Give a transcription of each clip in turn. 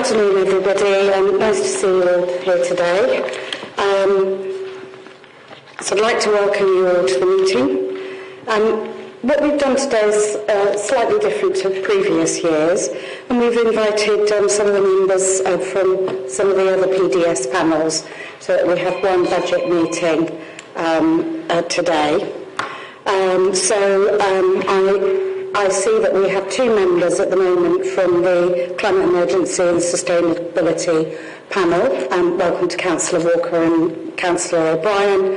afternoon, everybody. Nice to see you all here today. So I'd like to welcome you all to the meeting. What we've done today is slightly different to previous years, and we've invited some of the members from some of the other PDS panels, so that we have one budget meeting today. I see that we have two members at the moment from the Climate Emergency and Sustainability panel. Welcome to Councillor Walker and Councillor O'Brien.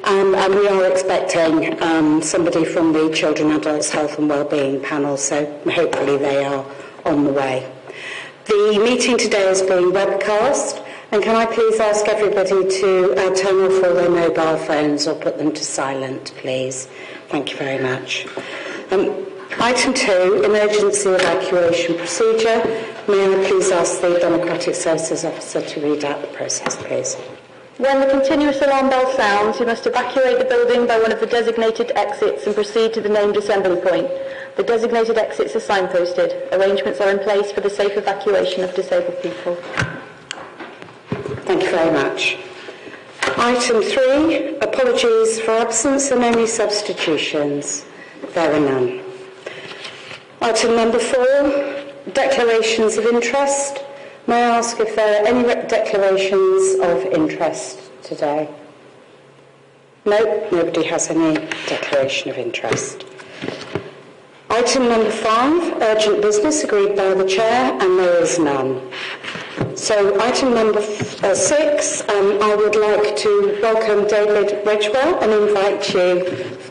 And we are expecting somebody from the Children, Adults, Health and Wellbeing panel, so hopefully they are on the way. The meeting today is being webcast, and can I please ask everybody to turn off all their mobile phones or put them to silent, please? Thank you very much. Item 2, emergency evacuation procedure. May I please ask the Democratic Services Officer to read out the process, please? When the continuous alarm bell sounds, you must evacuate the building by one of the designated exits and proceed to the named assembly point. The designated exits are signposted. Arrangements are in place for the safe evacuation of disabled people. Thank you very much. Item 3, apologies for absence and any substitutions. There are none. Item number 4, declarations of interest. May I ask if there are any declarations of interest today? No, nobody has any declaration of interest. Item number 5, urgent business agreed by the Chair, and there is none. So item number 6, I would like to welcome David Bridgewell and invite you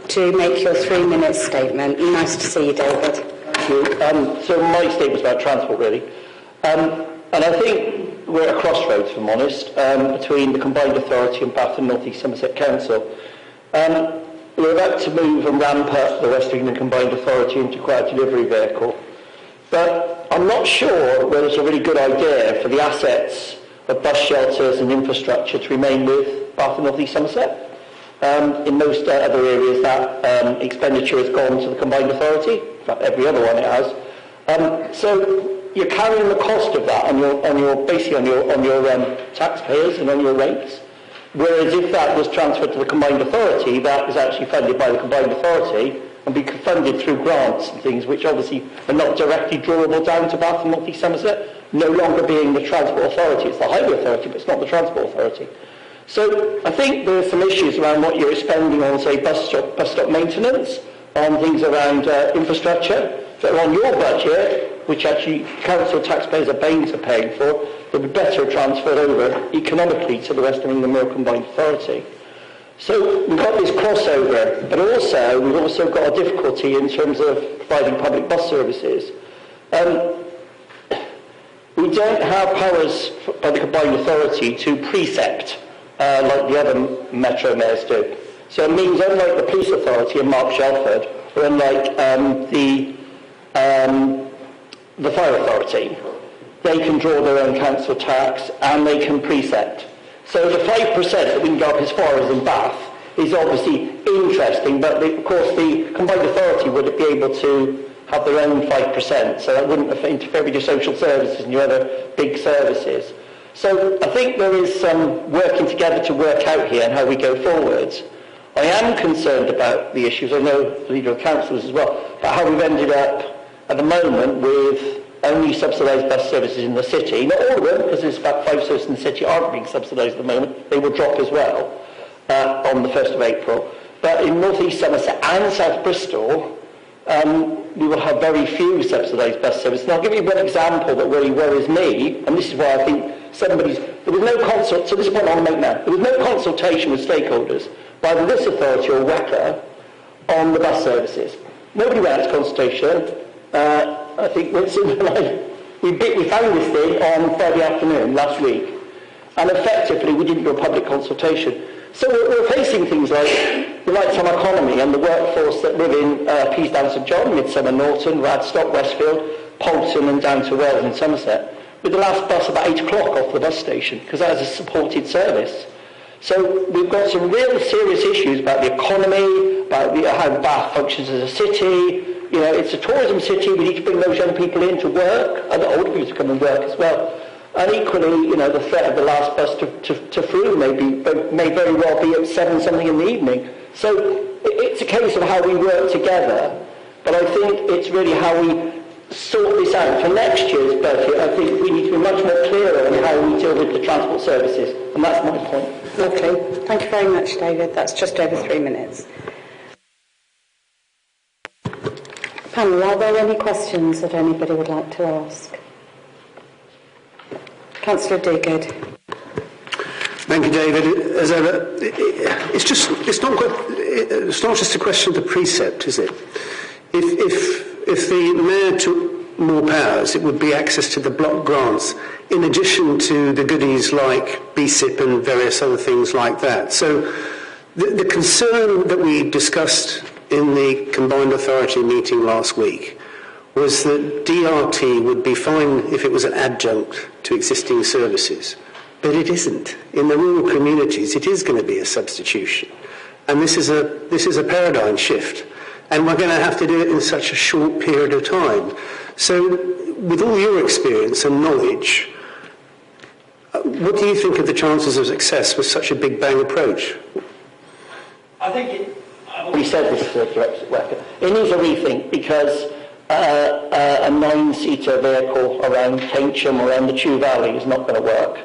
to make your 3-minute statement. Nice to see you, David. Thank you. So my statement's about transport, really. And I think we're at a crossroads, if I'm honest, between the Combined Authority and Bath and North East Somerset Council. We're about to move and ramp up the West England Combined Authority into quite a delivery vehicle. But I'm not sure whether it's a really good idea for the assets of bus shelters and infrastructure to remain with Bath and North East Somerset. In most other areas, that expenditure has gone to the Combined Authority. In fact, every other one it has. So you're carrying the cost of that on your taxpayers and on your rates. Whereas if that was transferred to the Combined Authority, that is actually funded by the Combined Authority and be funded through grants and things which obviously are not directly drawable down to Bath and North East Somerset, no longer being the Transport Authority. It's the Highway Authority, but it's not the Transport Authority. So I think there are some issues around what you're spending on, say, bus stop maintenance, on things around infrastructure, that are on your budget, which actually council taxpayers are paying for, that would be better transferred over economically to the West England Rural Combined Authority. So we've got this crossover, but also we've also got a difficulty in terms of providing public bus services. We don't have powers by the Combined Authority to precept like the other metro mayors do. So it means unlike the Police Authority and Mark Shelford, or unlike the Fire Authority, they can draw their own council tax and they can precept. So the 5% that we can go up as far as in Bath is obviously interesting, but of course the Combined Authority would be able to have their own 5%, so that wouldn't interfere with your social services and your other big services. So I think there is some working together to work out here and how we go forwards. I am concerned about the issues, I know the leader of council is as well, about how we've ended up at the moment with only subsidised bus services in the city. Not all of them, because there's about 5 services in the city aren't being subsidised at the moment. They will drop as well on the 1st of April. But in North East Somerset and South Bristol, we will have very few subsidised bus services. And I'll give you one example that really worries me, and this is why I think there was no consult. So this is what I want to make now. There was no consultation with stakeholders by either this authority or WECA on the bus services. Nobody went out to consultation. I think we found this thing on Friday afternoon last week, and effectively we didn't do a public consultation. So we're facing things like the nighttime economy and the workforce that live in Peasdown St John, Midsummer Norton, Radstock, Westfield, Polton and down to Wales and Somerset, with the last bus about 8 o'clock off the bus station, because that is a supported service. So we've got some real serious issues about the economy, about how Bath functions as a city. You know, it's a tourism city. We need to bring those young people in to work, and the older people to come and work as well. And equally, the threat of the last bus to Frome may very well be at 7 something in the evening. So it's a case of how we work together, but I think it's really how we sort this out. For next year's budget, I think we need to be much more clearer on how we deal with the transport services, and that's my point. Lovely. Thank you very much, David. That's just over 3 minutes. Panel, are there any questions that anybody would like to ask? Councillor Diggood. Thank you, David. As ever, it's not just a question of the precept, is it? If the Mayor took more powers, it would be access to the block grants, in addition to the goodies like BSIP and various other things like that. So the concern that we discussed in the Combined Authority meeting last week was that DRT would be fine if it was an adjunct to existing services. But it isn't. In the rural communities, it is going to be a substitution. And this is a paradigm shift. And we're going to have to do it in such a short period of time. So with all your experience and knowledge, what do you think of the chances of success with such a big bang approach? I think we said this to the Director Wecker. It needs a rethink, because a 9-seater vehicle around Keynsham or around the Chew Valley is not going to work.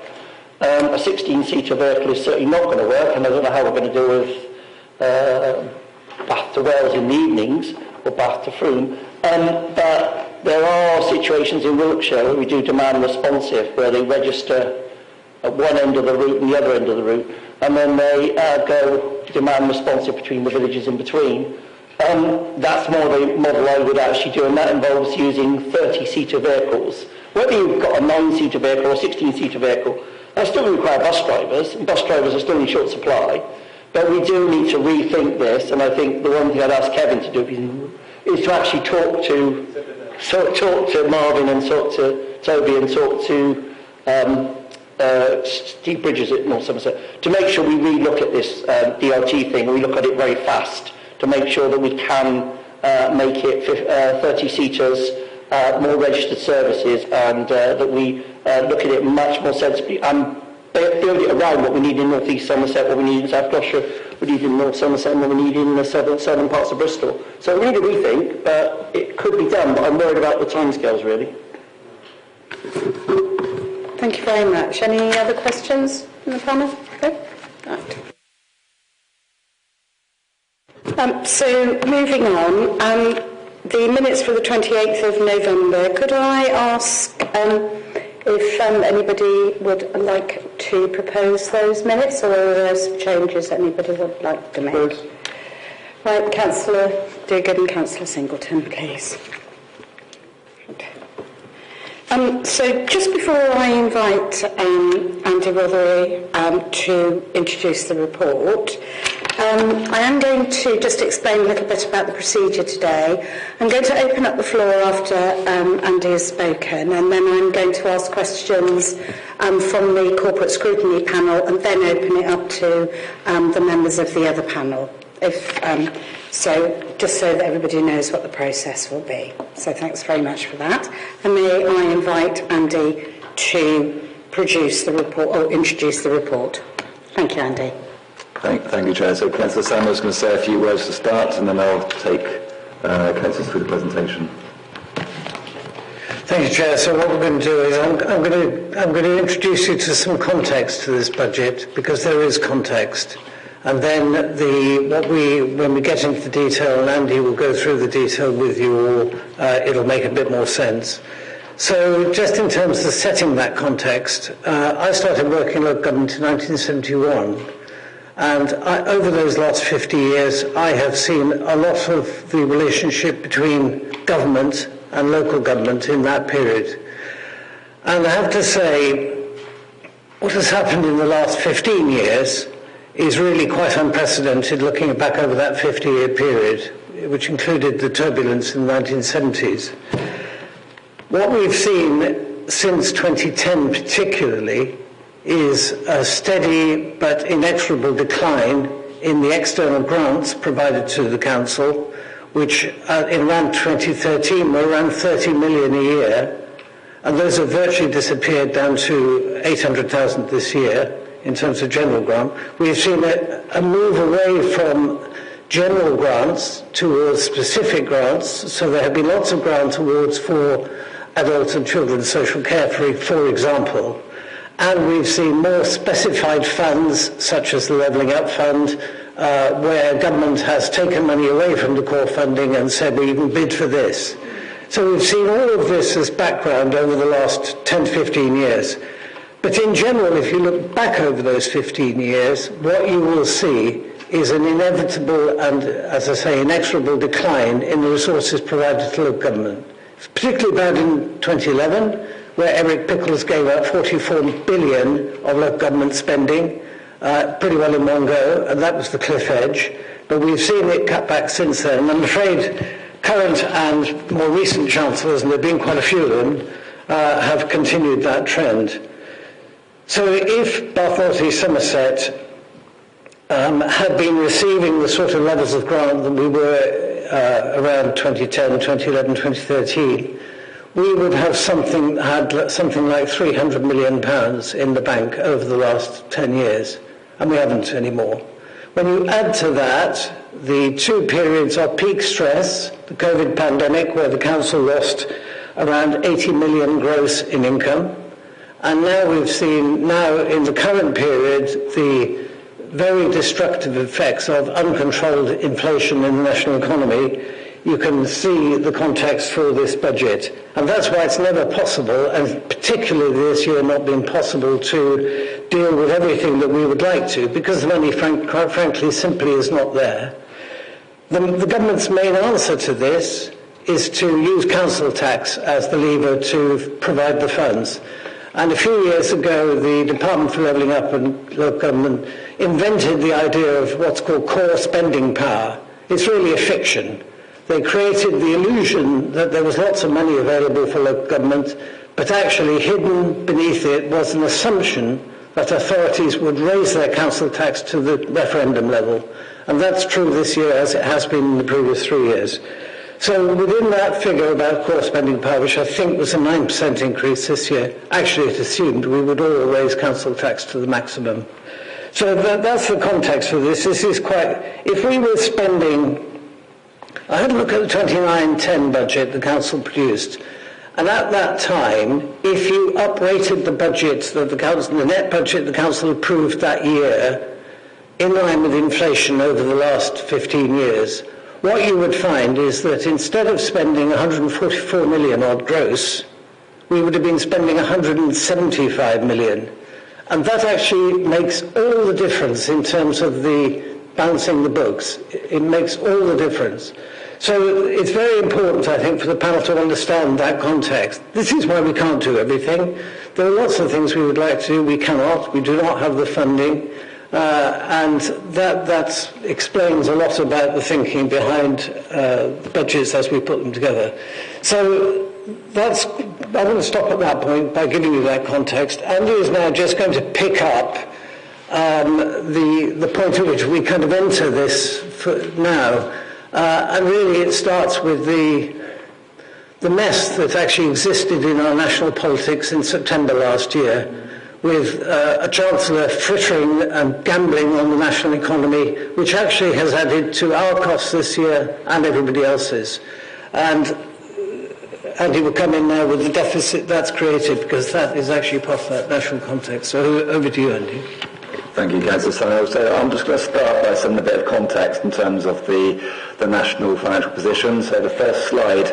A 16-seater vehicle is certainly not going to work, and I don't know how we're going to do with Bath to Wales in the evenings, or Bath to Frome. But there are situations in Wiltshire where we do demand responsive, where they register at one end of the route and the other end of the route, and then they go demand responsive between the villages in between. That's more the model I would actually do, and that involves using 30-seater vehicles. Whether you've got a 9-seater vehicle or a 16-seater vehicle, that still require bus drivers, and bus drivers are still in short supply. But we do need to rethink this, and I think the one thing I'd ask Kevin to do is to actually talk to Marvin and talk to Toby and talk to Steve Bridges at North Somerset to make sure we re-look at this DRT thing, and we look at it very fast to make sure that we can make it 30-seaters, more registered services, and that we look at it much more sensibly and build it around what we need in North East Somerset, what we need in South Gloucestershire, what we need in North Somerset, and what we need in the southern parts of Bristol. So we need to rethink, but it could be done, but I'm worried about the timescales, really. Thank you very much. Any other questions from the panel? Okay. Right. So moving on, the minutes for the 28th of November, could I ask if anybody would like to propose those minutes, or are there some changes anybody would like to make? Right, Councillor Diggood and Councillor Singleton, please. So just before I invite Andy Rothery to introduce the report, I am going to just explain a little bit about the procedure today. I'm going to open up the floor after Andy has spoken, and then I'm going to ask questions from the Corporate Scrutiny panel, and then open it up to the members of the other panel. So just so that everybody knows what the process will be. So thanks very much for that. And may I invite Andy to produce the report, or introduce the report. Thank you, Andy. Thank you, Chair. So Councillor Sanders is going to say a few words to start, and then I'll take councillors through the presentation. Thank you, Chair. So what we're going to do is I'm going to introduce you to some context to this budget, because there is context. And then when we get into the detail, and Andy will go through the detail with you all, it'll make a bit more sense. So just in terms of setting that context, I started working in local government in 1971. And over those last 50 years, I have seen a lot of the relationship between government and local government in that period. And I have to say, what has happened in the last 15 years is really quite unprecedented, looking back over that 50-year period, which included the turbulence in the 1970s. What we've seen since 2010 particularly is a steady but inexorable decline in the external grants provided to the council, which in around 2013 were around 30 million a year, and those have virtually disappeared down to 800,000 this year in terms of general grant. We've seen a move away from general grants towards specific grants, so there have been lots of grant awards for adult and children's social care, for example, and we've seen more specified funds, such as the Levelling Up Fund, where government has taken money away from the core funding and said, well, you can bid for this. So we've seen all of this as background over the last 10 to 15 years. But in general, if you look back over those 15 years, what you will see is an inevitable and, as I say, inexorable decline in the resources provided to local government. It's particularly bad in 2011, where Eric Pickles gave up 44 billion of local government spending, pretty well in one go, and that was the cliff edge. But we've seen it cut back since then, and I'm afraid current and more recent chancellors, and there have been quite a few of them, have continued that trend. So if Bath North East Somerset had been receiving the sort of levels of grant that we were around 2010, 2011, 2013, we would have something like £300 million in the bank over the last 10 years, and we haven't anymore. When you add to that the 2 periods of peak stress, the COVID pandemic, where the council lost around 80 million gross in income, and now we've seen, in the current period, the very destructive effects of uncontrolled inflation in the national economy, you can see the context for this budget. And that's why it's never possible, and particularly this year not been possible, to deal with everything that we would like to, because the money, quite frankly, simply is not there. The government's main answer to this is to use council tax as the lever to provide the funds. And a few years ago, the Department for Levelling Up and Local Government invented the idea of what's called core spending power. It's really a fiction. They created the illusion that there was lots of money available for local government, but actually hidden beneath it was an assumption that authorities would raise their council tax to the referendum level. And that's true this year as it has been in the previous 3 years. So within that figure about core spending power, which I think was a 9% increase this year, actually it assumed we would all raise council tax to the maximum. So that's the context for this. This is quite, if we were spending, I had a look at the 29-10 budget the council produced, and at that time, if you uprated the budget that the net budget the council approved that year, in line with inflation over the last 15 years, what you would find is that instead of spending 144 million odd gross, we would have been spending 175 million. And that actually makes all the difference in terms of the balancing the books. It makes all the difference. So it's very important, I think, for the panel to understand that context. This is why we can't do everything. There are lots of things we would like to do. We cannot. We do not have the funding. And that explains a lot about the thinking behind budgets as we put them together. So I'm going to stop at that point by giving you that context. Andy is now just going to pick up the point at which we kind of enter this now. And really it starts with the mess that actually existed in our national politics in September last year, with a Chancellor frittering and gambling on the national economy, which actually has added to our costs this year and everybody else's. And Andy will come in now with the deficit that's created, because that is actually part of that national context. So over to you, Andy. Thank you, Councillor Sano. So I'm just going to start by some a bit of context in terms of the national financial position. So the first slide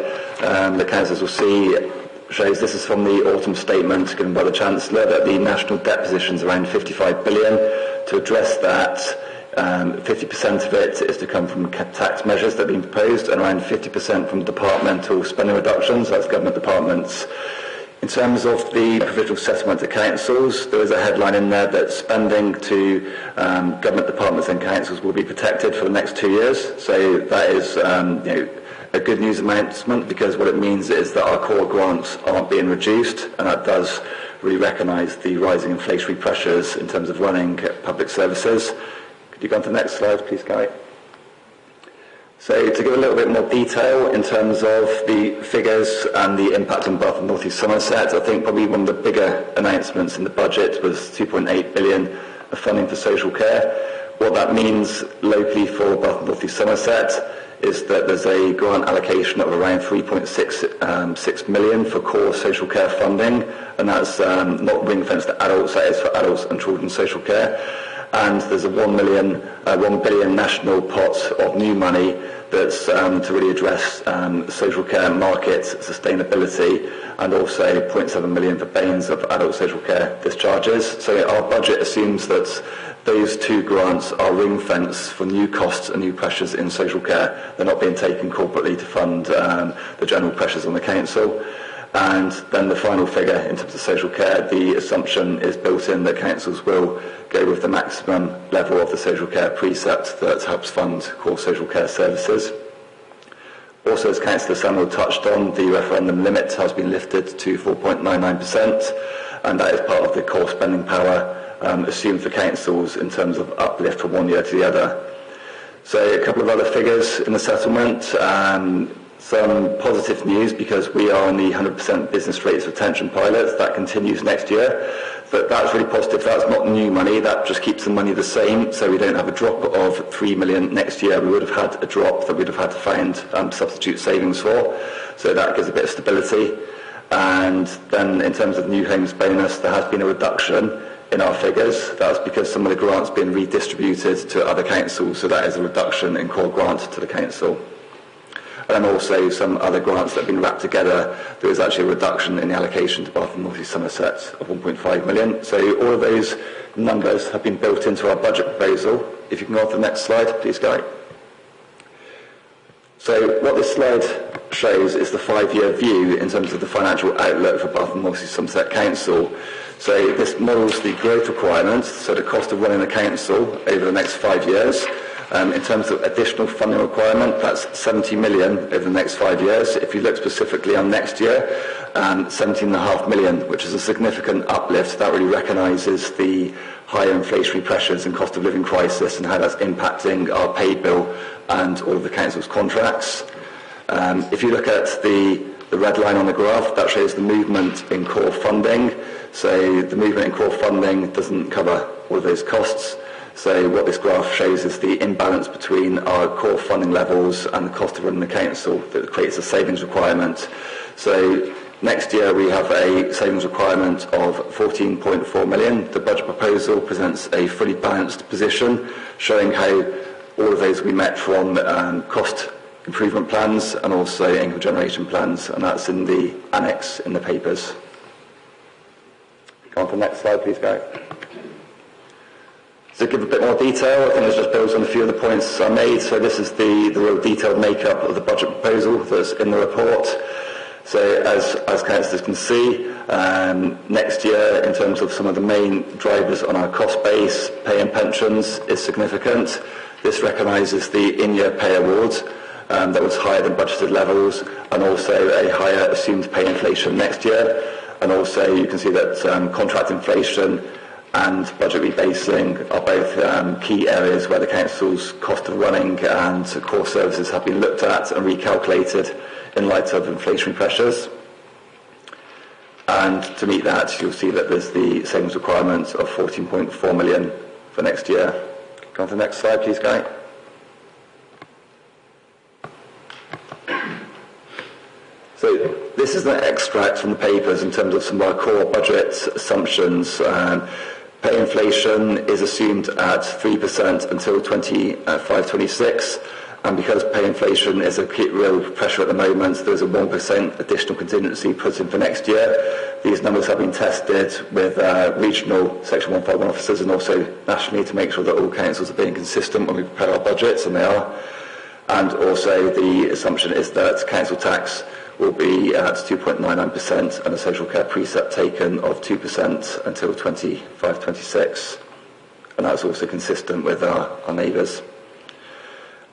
the councillors will see shows, this is from the autumn statement given by the Chancellor, that the national debt position is around 55 billion. To address that, 50% of it is to come from tax measures that have been proposed, and around 50% from departmental spending reductions, that's government departments. In terms of the provisional settlement to councils, there is a headline in there that spending to government departments and councils will be protected for the next 2 years. So that is a good news announcement, because what it means is that our core grants aren't being reduced, and that does really recognise the rising inflationary pressures in terms of running public services. Could you go on to the next slide, please, Gary? So to give a little bit more detail in terms of the figures and the impact on Bath and North East Somerset, I think probably one of the bigger announcements in the budget was 2.8 billion of funding for social care. What that means locally for Bath and North East Somerset is that there's a grant allocation of around 3.6 million for core social care funding, and that's not ring-fenced to adults, that is for adults and children's social care. And there's a 1 billion national pot of new money that's to really address social care market sustainability, and also 0.7 million for banes of adult social care discharges. So our budget assumes that those two grants are ring-fenced for new costs and new pressures in social care. They're not being taken corporately to fund the general pressures on the council. And then the final figure in terms of social care, the assumption is built in that councils will go with the maximum level of the social care precept that helps fund core social care services. Also, as Councillor Samuel touched on, the referendum limit has been lifted to 4.99%, and that is part of the core spending power assumed for councils in terms of uplift from one year to the other. So a couple of other figures in the settlement. Some positive news, because we are on the 100% business rates retention pilot. That continues next year. But that's really positive. That's not new money. That just keeps the money the same. So we don't have a drop of 3 million next year. We would have had a drop that we'd have had to find substitute savings for. So that gives a bit of stability. And then in terms of new homes bonus, there has been a reduction in our figures. That's because some of the grants been redistributed to other councils. So that is a reduction in core grant to the council. And also some other grants that have been wrapped together. There is actually a reduction in the allocation to Bath and North East Somerset of 1.5 million. So all of those numbers have been built into our budget proposal. If you can go on to the next slide, please, Guy. So what this slide shows is the 5-year view in terms of the financial outlook for Bath and North East Somerset Council. So this models the growth requirements, so the cost of running the council over the next 5 years. In terms of additional funding requirement, that's 70 million over the next 5 years. If you look specifically on next year, 17.5 million, which is a significant uplift. That really recognises the higher inflationary pressures and cost of living crisis and how that's impacting our paid bill and all of the council's contracts. If you look at the red line on the graph, that shows the movement in core funding. So the movement in core funding doesn't cover all of those costs. So what this graph shows is the imbalance between our core funding levels and the cost of running the council that creates a savings requirement. So next year we have a savings requirement of 14.4 million. The budget proposal presents a fully balanced position, showing how all of those will be met from cost improvement plans and also income generation plans, and that's in the annex in the papers. Go on to the next slide, please, Gary. To give a bit more detail, I think it just builds on a few of the points I made. So this is the real detailed makeup of the budget proposal that's in the report. So as councillors can see, next year, in terms of some of the main drivers on our cost base, pay and pensions is significant. This recognises the in-year pay awards that was higher than budgeted levels, and also a higher assumed pay inflation next year. And also you can see that contract inflation and budget rebasing are both key areas where the council's cost of running and core services have been looked at and recalculated in light of inflationary pressures. And to meet that, you'll see that there's the savings requirement of 14.4 million for next year. Go on to the next slide, please, Guy. So this is an extract from the papers in terms of some of our core budget assumptions. Pay inflation is assumed at 3% until 25-26, and because pay inflation is a real pressure at the moment, there's a 1% additional contingency put in for next year. These numbers have been tested with regional Section 151 officers and also nationally to make sure that all councils are being consistent when we prepare our budgets, and they are. And also the assumption is that council tax will be at 2.99% and a social care precept taken of 2% until 25-26. And that's also consistent with our neighbours.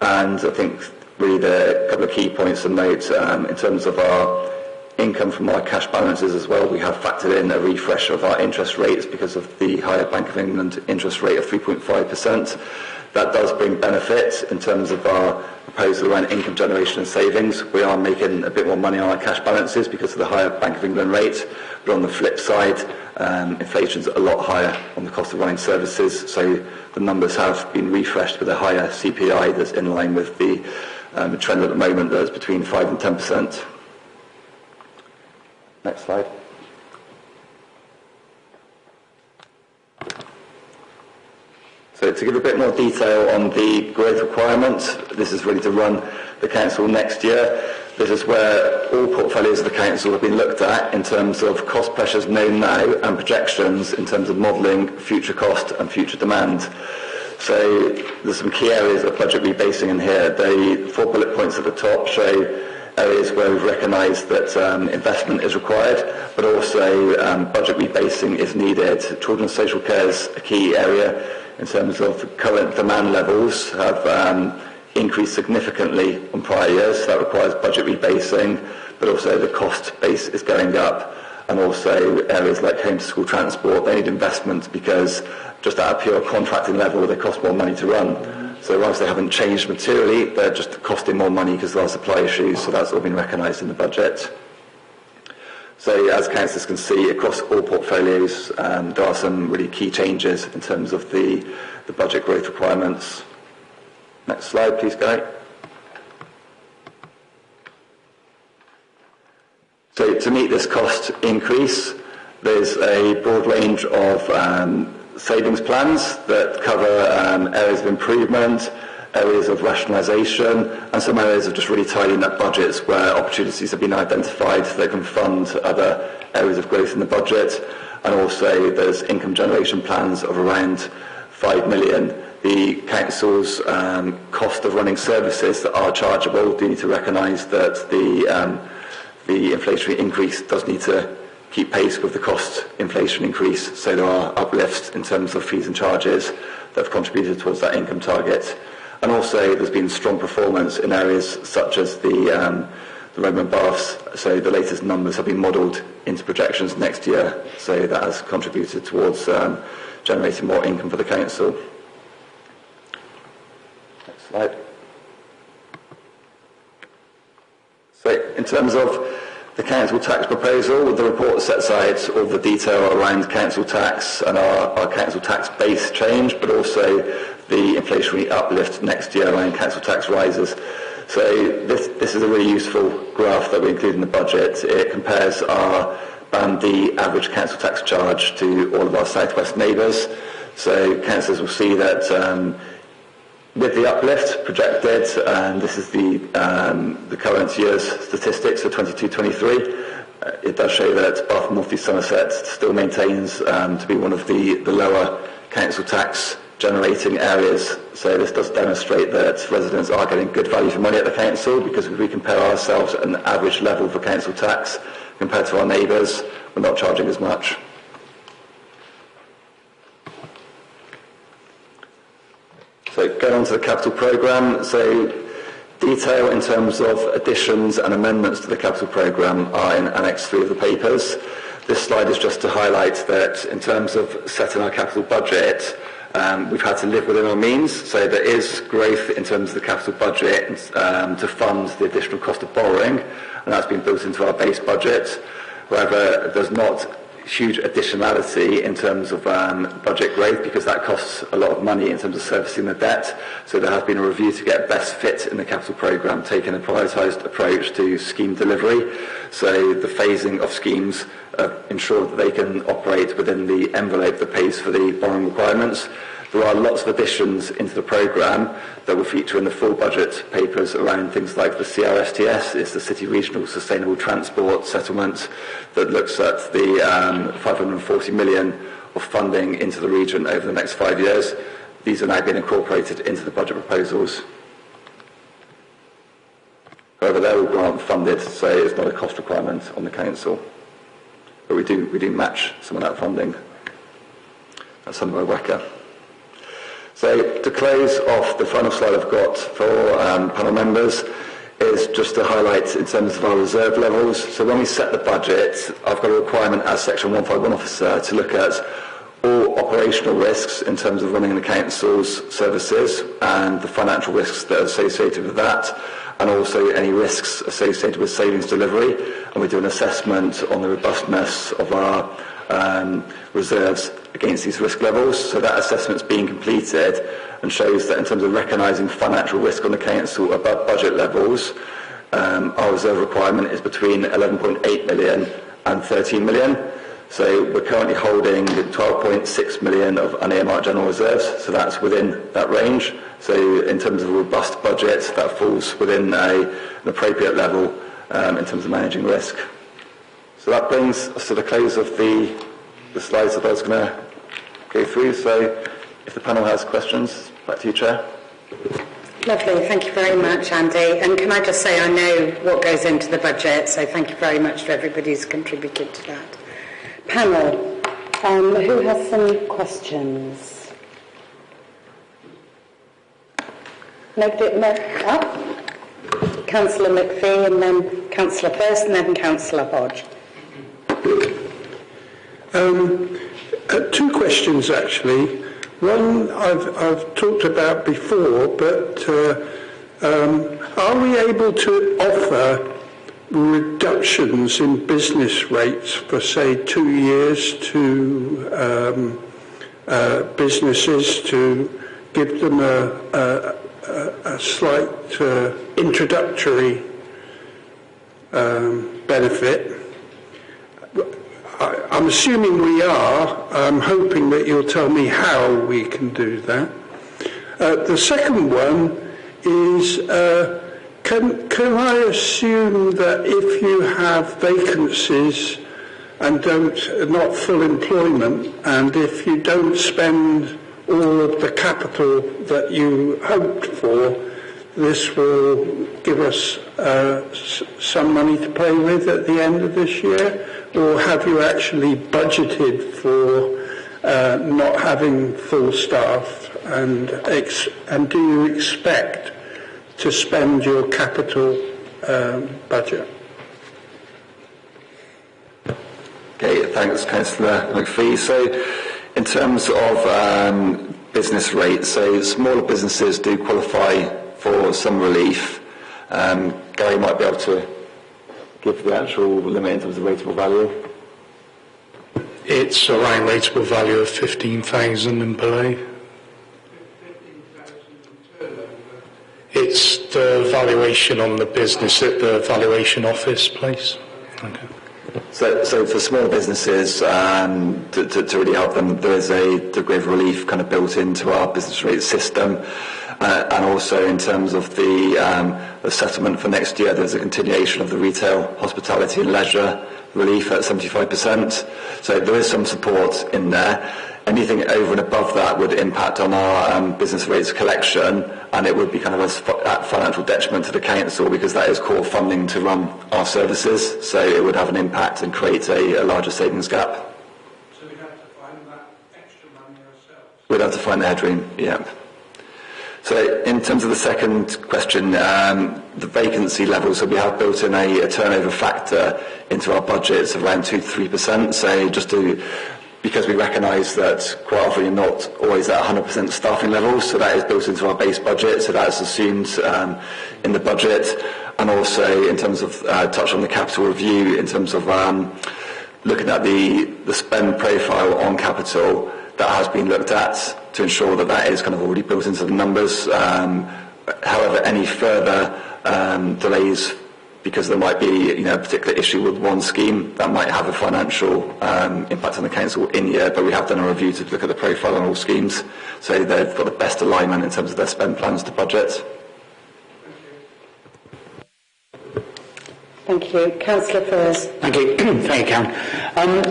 And I think really the couple of key points to note in terms of our income from our cash balances as well. We have factored in a refresh of our interest rates because of the higher Bank of England interest rate of 3.5%. That does bring benefits in terms of our proposal around income generation and savings. We are making a bit more money on our cash balances because of the higher Bank of England rate, but on the flip side, inflation's a lot higher on the cost of running services, so the numbers have been refreshed with a higher CPI that's in line with the trend at the moment that's between 5 and 10%. Next slide. So to give a bit more detail on the growth requirements, this is really to run the council next year. This is where all portfolios of the council have been looked at in terms of cost pressures known now and projections in terms of modelling future cost and future demand. So there's some key areas of budget rebasing in here. The 4 bullet points at the top show areas where we've recognised that investment is required, but also budget rebasing is needed. Children's social care is a key area in terms of current demand levels have increased significantly on prior years. That requires budget rebasing, but also the cost base is going up. And also areas like home to school transport, they need investment because just at a pure contracting level, they cost more money to run. So whilst they haven't changed materially, they're just costing more money because there are supply issues, so that's all been recognised in the budget. So as councillors can see, across all portfolios, there are some really key changes in terms of the budget growth requirements. Next slide, please, Guy. So to meet this cost increase, there's a broad range of savings plans that cover areas of improvement, areas of rationalisation, and some areas of just really tidying up budgets where opportunities have been identified that can fund other areas of growth in the budget. And also there's income generation plans of around 5 million. The council's cost of running services that are chargeable do need to recognise that the inflationary increase does need to keep pace with the cost inflation increase, so there are uplifts in terms of fees and charges that have contributed towards that income target. And also there's been strong performance in areas such as the Roman baths, so the latest numbers have been modelled into projections next year, so that has contributed towards generating more income for the council. Next slide. So in terms of the council tax proposal, the report sets out all the detail around council tax and our council tax base change, but also the inflationary uplift next year around council tax rises. So this is a really useful graph that we include in the budget. It compares our Band D average council tax charge to all of our southwest neighbours. So councillors will see that with the uplift projected, and this is the current year's statistics for 22-23, it does show that Bath and North East Somerset still maintains to be one of the lower council tax generating areas. So this does demonstrate that residents are getting good value for money at the council, because if we compare ourselves at an average level for council tax compared to our neighbours, we're not charging as much. So going on to the capital programme, so detail in terms of additions and amendments to the capital programme are in Annex 3 of the papers. This slide is just to highlight that in terms of setting our capital budget, we've had to live within our means, so there is growth in terms of the capital budget to fund the additional cost of borrowing, and that's been built into our base budget. However, there's not huge additionality in terms of budget growth, because that costs a lot of money in terms of servicing the debt. So there has been a review to get best fit in the capital programme, taking a prioritised approach to scheme delivery. So the phasing of schemes ensure that they can operate within the envelope that pays for the borrowing requirements. There are lots of additions into the programme that will feature in the full budget papers around things like the CRSTS, it's the City Regional Sustainable Transport Settlement that looks at the 540 million of funding into the region over the next 5 years. These are now being incorporated into the budget proposals. However, they're all grant funded, so it's not a cost requirement on the council. But we do match some of that funding. That's some of our WECA. So to close off, the final slide I've got for panel members is just to highlight in terms of our reserve levels. So when we set the budget, I've got a requirement as Section 151 officer to look at all operational risks in terms of running the council's services and the financial risks that are associated with that, and also any risks associated with savings delivery. And we do an assessment on the robustness of our reserves against these risk levels. So that assessment's being completed and shows that in terms of recognising financial risk on the council above budget levels, our reserve requirement is between 11.8 million and 13 million. So we're currently holding 12.6 million of unearmarked general reserves, so that's within that range. So in terms of a robust budget, that falls within an appropriate level in terms of managing risk. So that brings us to the close of the slides that I was going to go through. So if the panel has questions, back to you, Chair. Lovely, thank you very much, Andy. And can I just say, I know what goes into the budget, so thank you very much to everybody who's contributed to that. Panel, who has some questions? Nobody? No? Oh. Councillor McPhee, and then Councillor First, and then Councillor Hodge. Two questions, actually. One I've talked about before, but are we able to offer reductions in business rates for, say, 2 years to businesses to give them a slight introductory benefit? I'm assuming we are. I'm hoping that you'll tell me how we can do that. The second one is, can I assume that if you have vacancies and not full employment, and if you don't spend all of the capital that you hoped for, this will give us some money to play with at the end of this year? Or have you actually budgeted for not having full staff, and do you expect to spend your capital budget? Okay, thanks, Councillor McPhee. So in terms of business rates, so smaller businesses do qualify for some relief. Gary might be able to give the actual limit in terms of rateable value. It's around rateable value of 15,000 and below. It's the valuation on the business at the valuation office place. Okay. So for small businesses, to really help them, there is a degree of relief kind of built into our business rate system. And also in terms of the settlement for next year, there's a continuation of the retail, hospitality and leisure relief at 75%. So there is some support in there. Anything over and above that would impact on our business rates collection, and it would be kind of at financial detriment to the council, because that is core funding to run our services. So it would have an impact and create a larger savings gap. So we'd have to find that extra money ourselves? We'd have to find the headroom, yeah. So in terms of the second question, the vacancy level, so we have built in a turnover factor into our budgets of around 2 to 3%. So just because we recognise that quite often you're not always at 100% staffing levels, so that is built into our base budget, so that's assumed in the budget. And also in terms of, touch on the capital review, in terms of looking at the spend profile on capital, that has been looked at to ensure that that is kind of already built into the numbers. However, any further delays, because there might be a particular issue with one scheme, that might have a financial impact on the council in year, but we have done a review to look at the profile on all schemes, so they've got the best alignment in terms of their spend plans to budget. Thank you. Councillor First. Thank you. Thank you, Karen.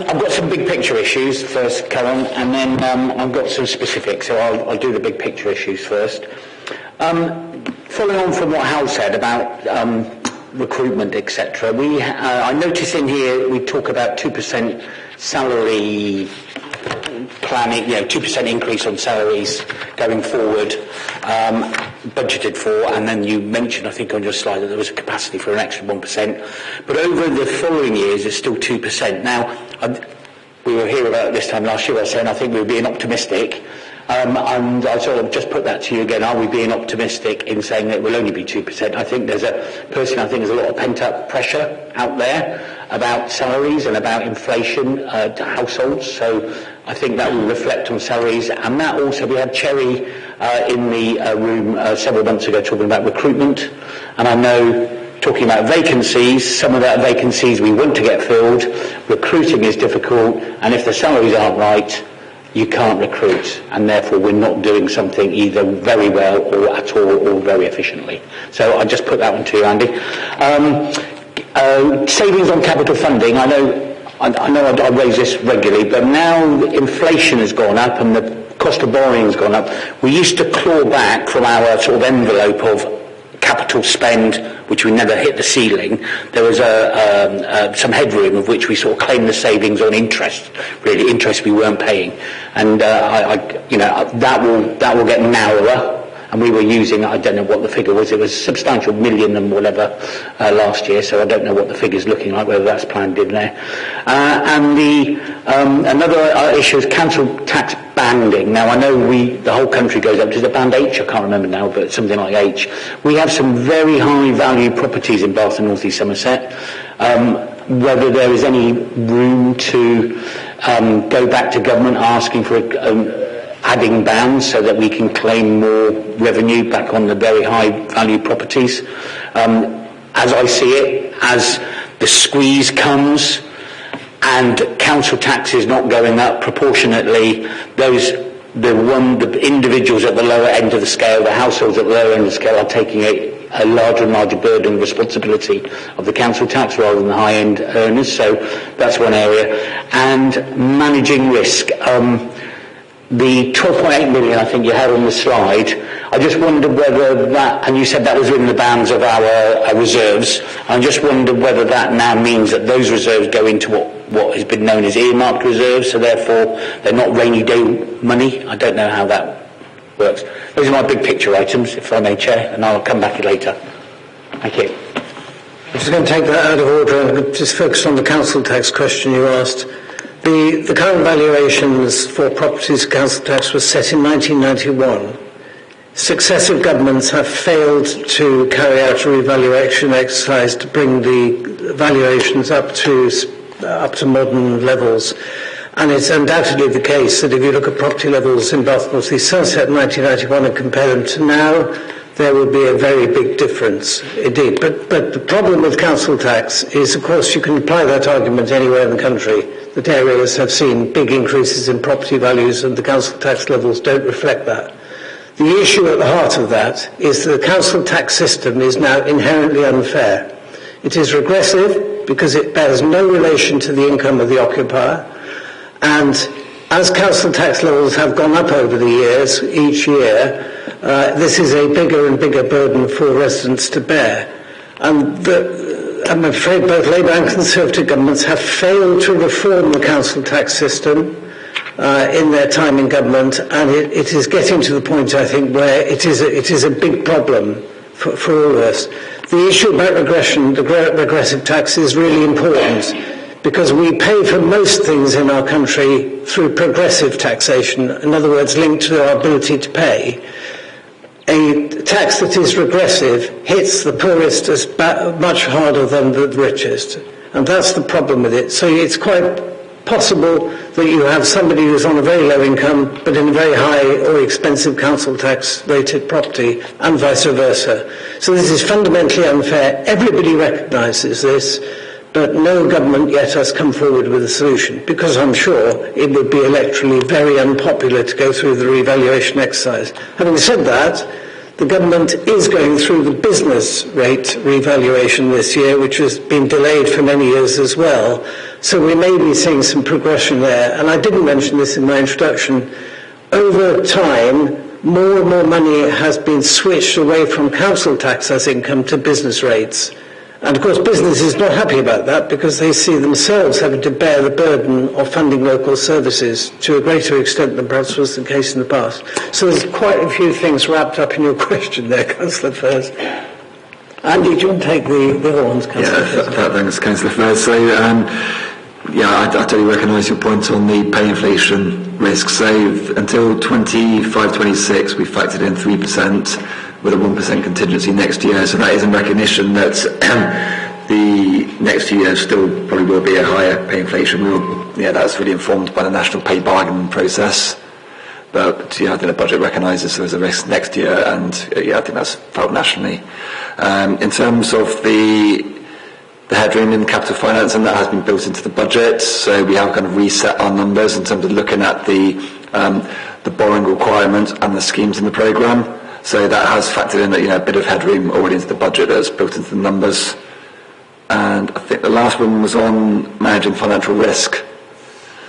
I've got some big picture issues first, Karen, and then I've got some specifics, so I'll do the big picture issues first. Following on from what Hal said about recruitment, etc., I notice in here we talk about 2% salary planning, 2% increase on salaries going forward, budgeted for, and then you mentioned, I think on your slide, that there was a capacity for an extra 1%. But over the following years, it's still 2%. Now, we were here about this time last year, I was saying I think we were being optimistic. And I sort of just put that to you again. Are we being optimistic in saying that it will only be 2%? I think there's a lot of pent-up pressure out there about salaries and about inflation to households. So I think that will reflect on salaries. And that also, we had Cherry in the room several months ago talking about recruitment. And I know, talking about vacancies, some of that vacancies we want to get filled. Recruiting is difficult. And if the salaries aren't right, you can't recruit, and therefore we're not doing something either very well or at all or very efficiently. So I just put that one to you, Andy. Savings on capital funding. I know I raise this regularly, but now inflation has gone up and the cost of borrowing has gone up. We used to claw back from our sort of envelope of capital spend, which we never hit the ceiling. There was some headroom of which we sort of claimed the savings on interest we weren't paying, and that will get narrower. And we were using, I don't know what the figure was, it was a substantial million and whatever last year, so I don't know what the figure's looking like, whether that's planned in there. And another issue is council tax banding. Now I know the whole country goes up to the band H, I can't remember now, but something like H. We have some very high value properties in Bath and North East Somerset. Whether there is any room to go back to government asking for adding bounds so that we can claim more revenue back on the very high value properties. As I see it, as the squeeze comes and council tax is not going up proportionately, the individuals at the lower end of the scale, the households at the lower end of the scale are taking a larger and larger burden and responsibility of the council tax rather than the high-end earners. So that's one area. And managing risk. The 12.8 million I think you had on the slide, I just wondered whether that, and you said that was within the bounds of our reserves, I just wondered whether that now means that those reserves go into what has been known as earmarked reserves, so therefore they're not rainy day money. I don't know how that works. Those are my big picture items, if I may, Chair, and I'll come back later. Thank you. I'm just going to take that out of order and just focus on the council tax question you asked. The current valuations for properties council tax was set in 1991. Successive governments have failed to carry out a revaluation exercise to bring the valuations up to modern levels. And it's undoubtedly the case that if you look at property levels in Bath North East Somerset in 1991 and compare them to now, there would be a very big difference indeed. But the problem with council tax is, of course, you can apply that argument anywhere in the country. That areas have seen big increases in property values and the council tax levels don't reflect that. The issue at the heart of that is that the council tax system is now inherently unfair. It is regressive because it bears no relation to the income of the occupier, and as council tax levels have gone up over the years, each year, this is a bigger and bigger burden for residents to bear. And I'm afraid both Labour and Conservative governments have failed to reform the council tax system in their time in government, and it is getting to the point, I think, where it is a big problem for all of us. The issue about regressive tax is really important, because we pay for most things in our country through progressive taxation, in other words, linked to our ability to pay. A tax that is regressive hits the poorest as much harder than the richest, and that's the problem with it. So it's quite possible that you have somebody who's on a very low income but in a very high or expensive council tax rated property, and vice versa. So this is fundamentally unfair. Everybody recognises this, but no government yet has come forward with a solution, because I'm sure it would be electorally very unpopular to go through the revaluation exercise. Having said that, the government is going through the business rate revaluation this year, which has been delayed for many years as well. So we may be seeing some progression there. And I didn't mention this in my introduction. Over time, more and more money has been switched away from council tax as income to business rates. And of course business is not happy about that because they see themselves having to bear the burden of funding local services to a greater extent than perhaps was the case in the past. So there's quite a few things wrapped up in your question there, Councillor Furse. Andy, do you want to take the other ones, Councillor Furse? Thanks, Councillor Furse. So, I totally recognise your point on the pay inflation risk. So until 25-26, we factored in 3%. With a 1% contingency next year, so that is in recognition that the next year still probably will be a higher pay inflation. That's really informed by the national pay bargaining process. But I think the budget recognises there is a risk next year, and I think that's felt nationally. In terms of the headroom in capital finance, and that has been built into the budget, so we have kind of reset our numbers in terms of looking at the borrowing requirement and the schemes in the programme. So that has factored in a bit of headroom already into the budget that's built into the numbers. And I think the last one was on managing financial risk.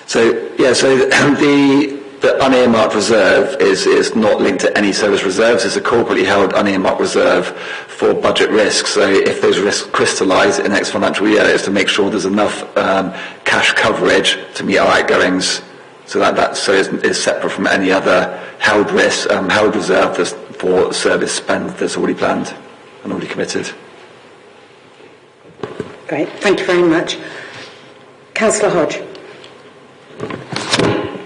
So the unearmarked reserve is not linked to any service reserves. It's a corporately held unearmarked reserve for budget risk. So if those risks crystallise in the next financial year, it's to make sure there's enough cash coverage to meet our outgoings. So that is separate from any other held risk, held reserve that's for service spend that's already planned and already committed. Great, thank you very much. Councillor Hodge.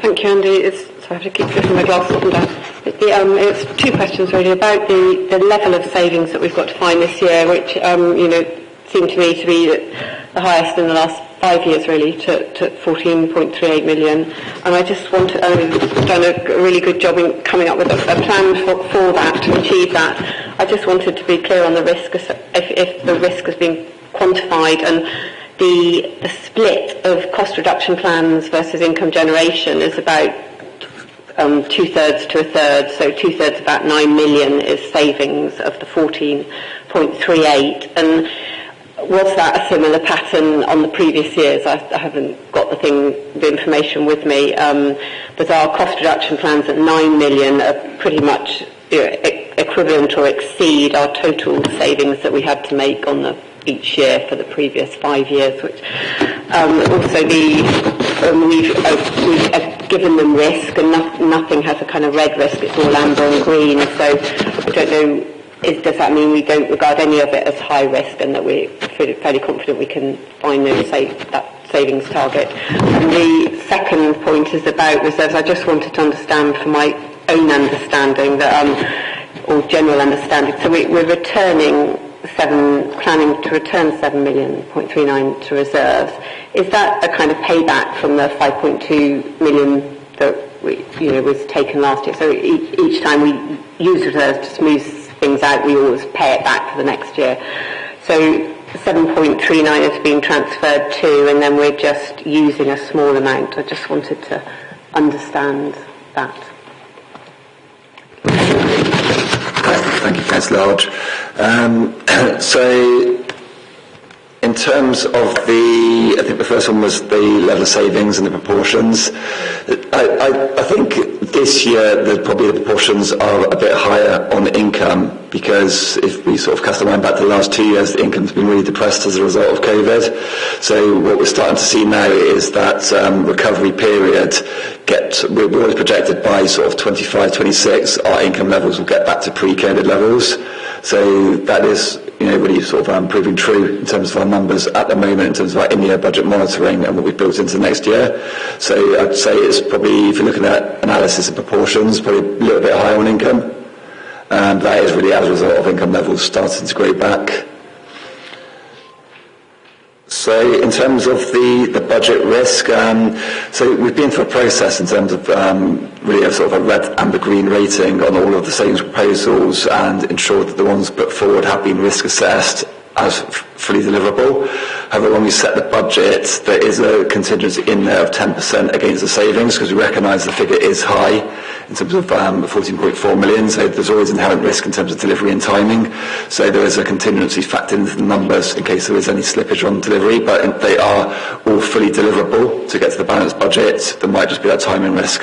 Thank you, Andy. So I have to keep lifting my glass up and down. It's two questions really about the level of savings that we've got to find this year, which seem to me to be the highest in the last 5 years, really, to 14.38 million. And I just want to, we've done a really good job in coming up with a plan for that, to achieve that. I just wanted to be clear on the risk, if the risk has been quantified, and the split of cost reduction plans versus income generation is about 2/3 to 1/3. So 2/3, about 9 million, is savings of the 14.38. And was that a similar pattern on the previous years? I haven't got the information with me. But our cost reduction plans at 9 million are pretty much equivalent or exceed our total savings that we had to make on each year for the previous 5 years. Which also we've given them risk, and nothing has a kind of red risk. It's all amber and green. So I don't know. Does that mean we don't regard any of it as high risk, and that we're fairly confident we can find that savings target? And the second point is about reserves. I just wanted to understand, from my own understanding, or general understanding. So we're planning to return 7 million, 0.39 to reserves. Is that a kind of payback from the 5.2 million that was taken last year? So each time we use reserves to smooth things out, we always pay it back for the next year. So 7.39 is being transferred to, and then we're just using a small amount. I just wanted to understand that. Thank you, Councillor Hodge. So in terms of I think the first one was the level of savings and the proportions. I think this year probably the proportions are a bit higher on income, because if we sort of cast our mind back to the last 2 years, the income's been really depressed as a result of COVID. So what we're starting to see now is that recovery period we're always projected by sort of 25-26, our income levels will get back to pre-COVID levels. So that is really sort of proving true in terms of our numbers at the moment, in terms of our in-year budget monitoring and what we've built into next year. So I'd say it's probably, if you're looking at analysis of proportions, probably a little bit higher on income. That is really as a result of income levels starting to grow back. So in terms of the budget risk, so we've been through a process in terms of really a sort of a red, amber, green rating on all of the savings proposals, and ensured that the ones put forward have been risk assessed as fully deliverable. However, when we set the budget, there is a contingency in there of 10% against the savings, because we recognise the figure is high in terms of 14.4 million, so there's always inherent risk in terms of delivery and timing. So there is a contingency factored into the numbers in case there is any slippage on delivery, but they are all fully deliverable to get to the balanced budget. There might just be that timing risk.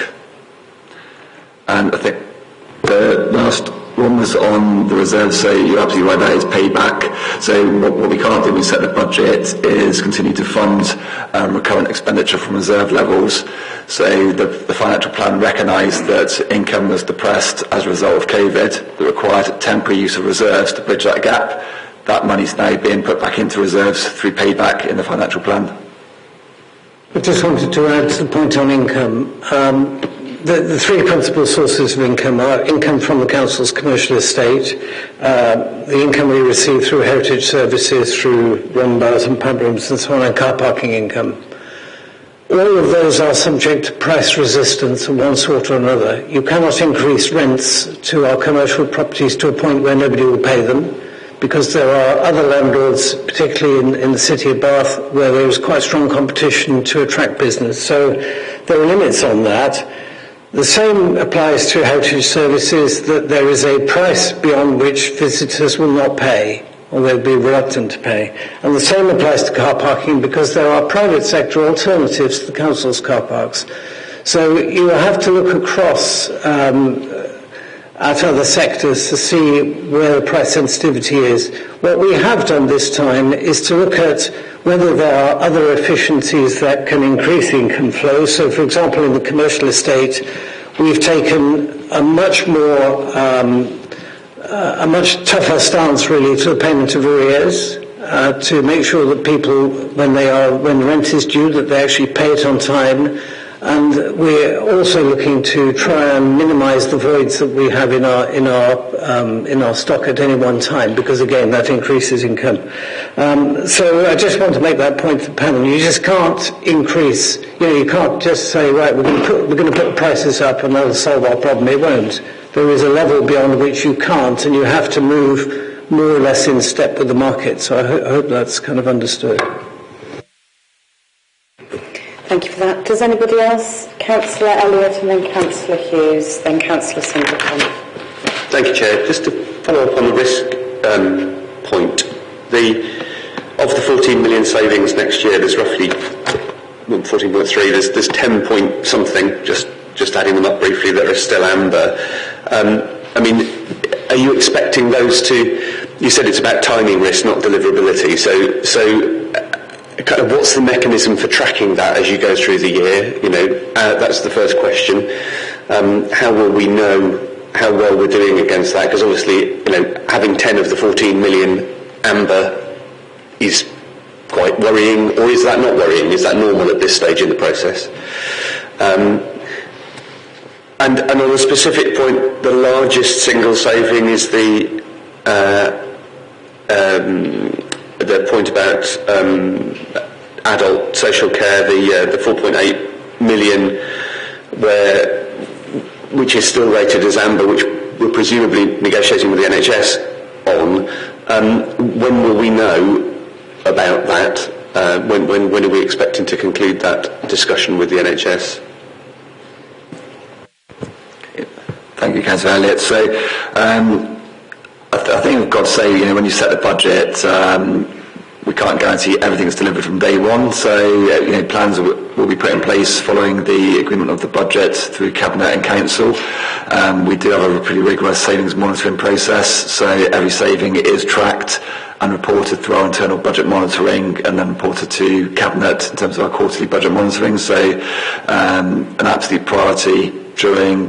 And I think the last one was on the reserve, so you're absolutely right, that is payback. So what we can't do when we set the budget is continue to fund recurrent expenditure from reserve levels. So the financial plan recognised that income was depressed as a result of COVID, that required temporary use of reserves to bridge that gap. That money's now being put back into reserves through payback in the financial plan. I just wanted to add to the point on income. The three principal sources of income are income from the council's commercial estate, the income we receive through heritage services, through run bars and pub rooms and so on, and car parking income. All of those are subject to price resistance of one sort or another. You cannot increase rents to our commercial properties to a point where nobody will pay them, because there are other landlords, particularly in the city of Bath, where there is quite strong competition to attract business. So there are limits on that. The same applies to heritage services, that there is a price beyond which visitors will not pay, or they'll be reluctant to pay. And the same applies to car parking, because there are private sector alternatives to the council's car parks. So you have to look across at other sectors to see where the price sensitivity is. What we have done this time is to look at whether there are other efficiencies that can increase income flow. So, for example, in the commercial estate, we've taken a much tougher stance, really, to the payment of arrears, to make sure that people, when rent is due, that they actually pay it on time. And we're also looking to try and minimise the voids that we have in our stock at any one time, because again that increases income. So I just want to make that point to the panel. You just can't increase. You can't just say, right, we're going to put prices up and that'll solve our problem. It won't. There is a level beyond which you can't, and you have to move more or less in step with the market. So I hope that's kind of understood. Thank you for that. Does anybody else? Councillor Elliott and then Councillor Hughes, then Councillor Singleton. Thank you, Chair. Just to follow up on the risk point, of the 14 million savings next year, there's roughly 14.3. There's 10 point something. Just adding them up briefly, that are still amber. I mean, are you expecting those to? You said it's about timing risk, not deliverability. So. Kind of what's the mechanism for tracking that as you go through the year? That's the first question. How will we know how well we're doing against that? Because obviously, having 10 of the 14 million amber is quite worrying, or is that not worrying? Is that normal at this stage in the process? And on a specific point, the largest single saving is the point about adult social care, the 4.8 million, which is still rated as amber, which we're presumably negotiating with the NHS on. When will we know about that? When are we expecting to conclude that discussion with the NHS? Thank you, Councillor Elliott. So I think I've got to say, when you set the budget, we can't guarantee everything's delivered from day one. So, plans will be put in place following the agreement of the budget through Cabinet and Council. We do have a pretty rigorous savings monitoring process. So every saving is tracked and reported through our internal budget monitoring, and then reported to Cabinet in terms of our quarterly budget monitoring. So an absolute priority during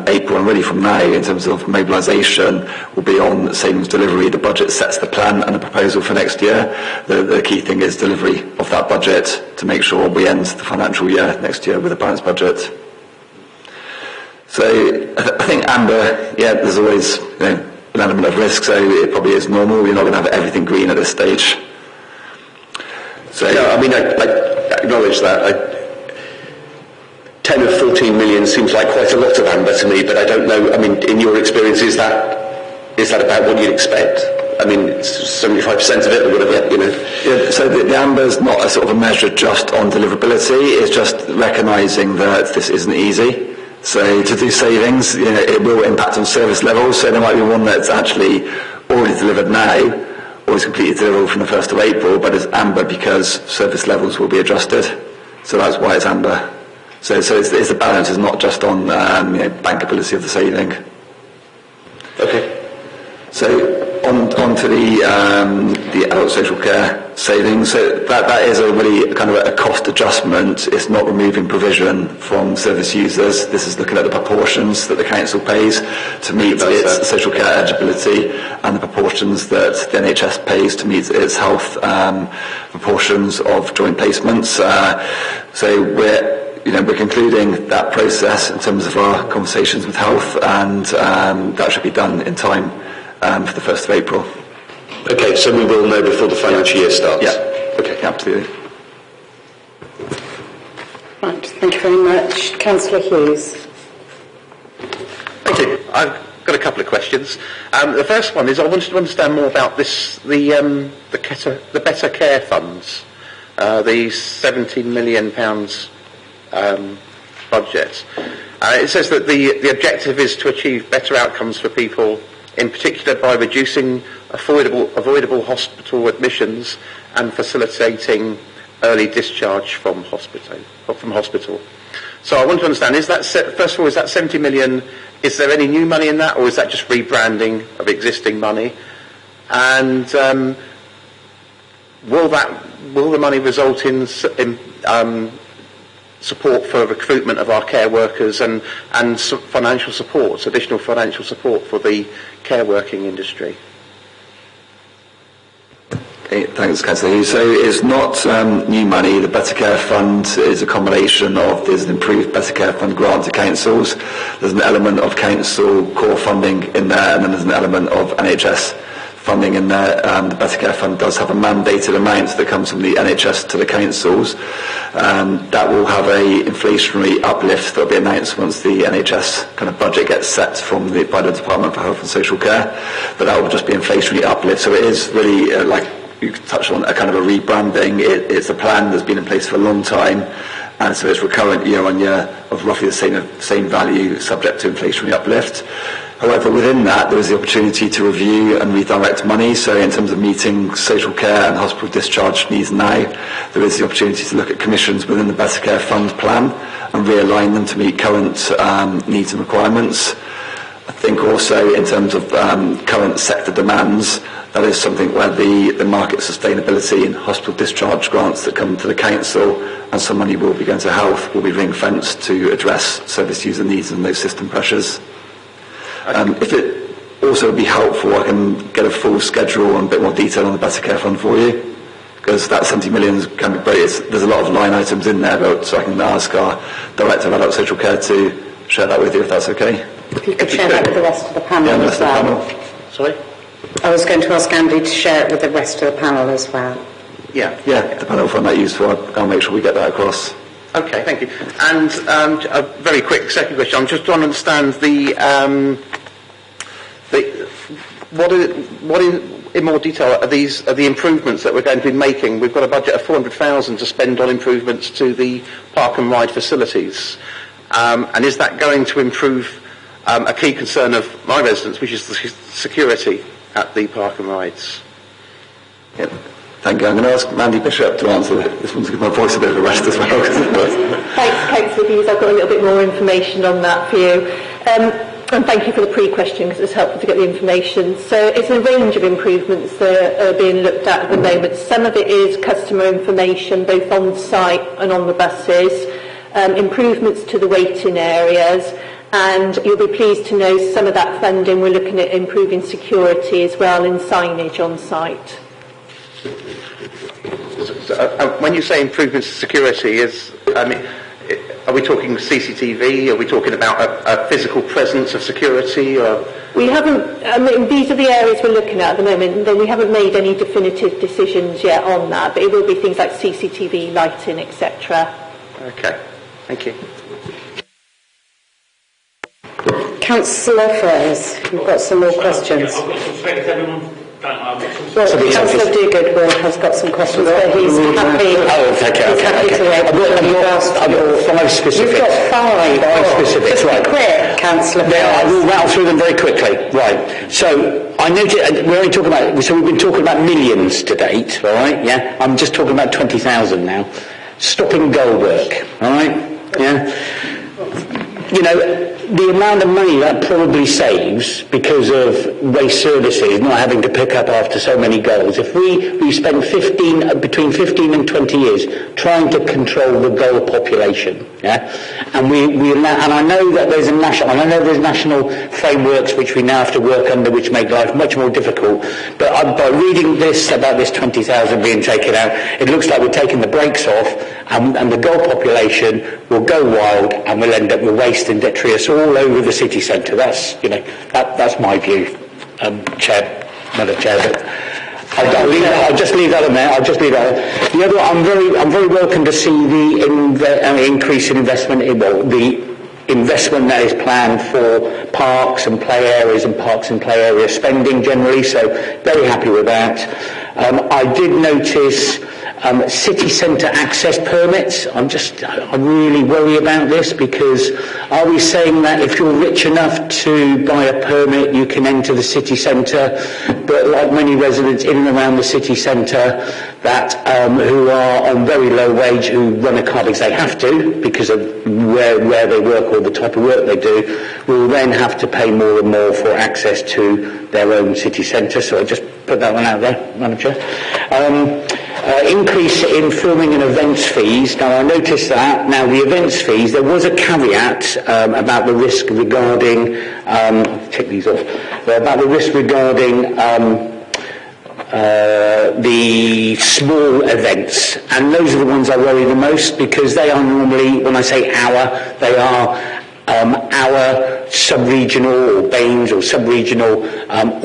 April and really from now in terms of mobilisation will be on savings delivery. The budget sets the plan and the proposal for next year. The key thing is delivery of that budget to make sure we end the financial year next year with a balanced budget. So I think amber, there's always an element of risk, so it probably is normal. We're not going to have everything green at this stage. So I acknowledge that. 10 of 14 million seems like quite a lot of amber to me, but I don't know. I mean, in your experience, is that about what you'd expect? I mean, it's 75% of it, or whatever. Yeah, so the amber is not a sort of a measure just on deliverability. It's just recognising that this isn't easy. So to do savings, it will impact on service levels. So there might be one that's actually already delivered now, or is completely deliverable from the 1st of April, but it's amber because service levels will be adjusted. So that's why it's amber. So it's the balance is not just on bankability of the saving. Okay. So on to the adult social care savings. So that is a really kind of a cost adjustment. It's not removing provision from service users. This is looking at the proportions that the council pays to meet its social care eligibility and the proportions that the NHS pays to meet its health proportions of joint placements. So we're concluding that process in terms of our conversations with health, and that should be done in time for the 1st of April. Okay, so we will know before the financial year starts? Yeah, okay, absolutely. Right, thank you very much. Councillor Hughes. Thank you. I've got a couple of questions. The first one is I wanted to understand more about the Better Care funds, the £17 million budget. It says that the objective is to achieve better outcomes for people, in particular by reducing avoidable hospital admissions and facilitating early discharge from hospital. So I want to understand, first of all, is that 70 million, is there any new money in that, or is that just rebranding of existing money? And will the money result in support for recruitment of our care workers and financial support, additional financial support for the care working industry? Okay, thanks, Councillor. So it's not new money. The Better Care Fund is a combination of, there's an improved Better Care Fund grant to councils, there's an element of council core funding in there, and then there's an element of NHS funding in there. The Better Care Fund does have a mandated amount that comes from the NHS to the councils. That will have a inflationary uplift that will be announced once the NHS kind of budget gets set by the Department for Health and Social Care, but that will just be inflationary uplift. So it is really like you touched on, a kind of a rebranding. It's a plan that's been in place for a long time, and so it's recurrent year on year of roughly the same value, subject to inflationary uplift. However, within that, there is the opportunity to review and redirect money. So in terms of meeting social care and hospital discharge needs now, there is the opportunity to look at commissions within the Better Care Fund plan and realign them to meet current needs and requirements. I think also in terms of current sector demands, that is something where the market sustainability and hospital discharge grants that come to the council, and some money will be going to health, will be ring-fenced to address service user needs and those system pressures. If it also would be helpful, I can get a full schedule and a bit more detail on the Better Care Fund for you, because that 70 million can be great. There's a lot of line items in there, but so I can ask our Director of Adult Social Care to share that with you, if that's okay. If you could share that with the rest of the panel as well. Sorry? I was going to ask Andy to share it with the rest of the panel as well. Yeah. Yeah, the panel will find that useful. I'll make sure we get that across. Okay, thank you. And a very quick second question. I'm just trying to understand what in more detail are the improvements that we're going to be making. We've got a budget of 400,000 to spend on improvements to the park and ride facilities. And is that going to improve a key concern of my residents, which is the security at the park and rides? Yep. Thank you. I'm going to ask Mandy Bishop to answer this one to give my voice a bit of a rest as well. Thanks, Councillor Hughes. I've got a little bit more information on that for you. And thank you for the pre-question, because it's helpful to get the information. So it's a range of improvements that are being looked at the moment. Some of it is customer information, both on site and on the buses, improvements to the waiting areas, and you'll be pleased to know some of that funding we're looking at improving security as well in signage on site. So, when you say improvements to security, are we talking CCTV? Are we talking about a physical presence of security? Or? We haven't. These are the areas we're looking at the moment. Then we haven't made any definitive decisions yet on that, but it will be things like CCTV, lighting, etc. Okay, thank you. Councillor Frears, you've got some more questions. Well, Councillor Dogood has got some questions, but he's happy. To wait. I've got 5 specifics. You've got 5. 5 specifics, just right. Be quick, Councillor. Yeah, I will rattle through them very quickly. Right. So I noted we're only talking about. So we've been talking about millions to date. All right. Yeah. I'm just talking about 20,000 now. Stopping goal work. All right. Yeah. You know, the amount of money that probably saves because of waste services not having to pick up after so many goals. If we spend between 15 and 20 years trying to control the gull population, yeah, and I know that there's national frameworks which we now have to work under, which make life much more difficult. But by reading this about this 20,000 being taken out, it looks like we're taking the brakes off, and the gull population will go wild, and we'll end up with waste and detritus all over the city centre. That's my view, Madam Chair. But I'll just leave that on there. The other, I'm very welcome to see the increase in investment in the investment that is planned for parks and play areas and parks and play area spending generally. So very happy with that. I did notice city centre access permits. I really worry about this, because are we saying that if you're rich enough to buy a permit you can enter the city centre, but like many residents in and around the city centre that who are on very low wage, who run a car because they have to, because of where they work or the type of work they do, will then have to pay more and more for access to their own city centre. So I just put that one out there, Madam Chair. Increase in filming and events fees. Now I noticed that. Now the events fees, there was a caveat about the risk regarding, take these off, about the risk regarding the small events, and those are the ones I worry the most, because they are normally, when I say they are our sub-regional or BAMEs or sub-regional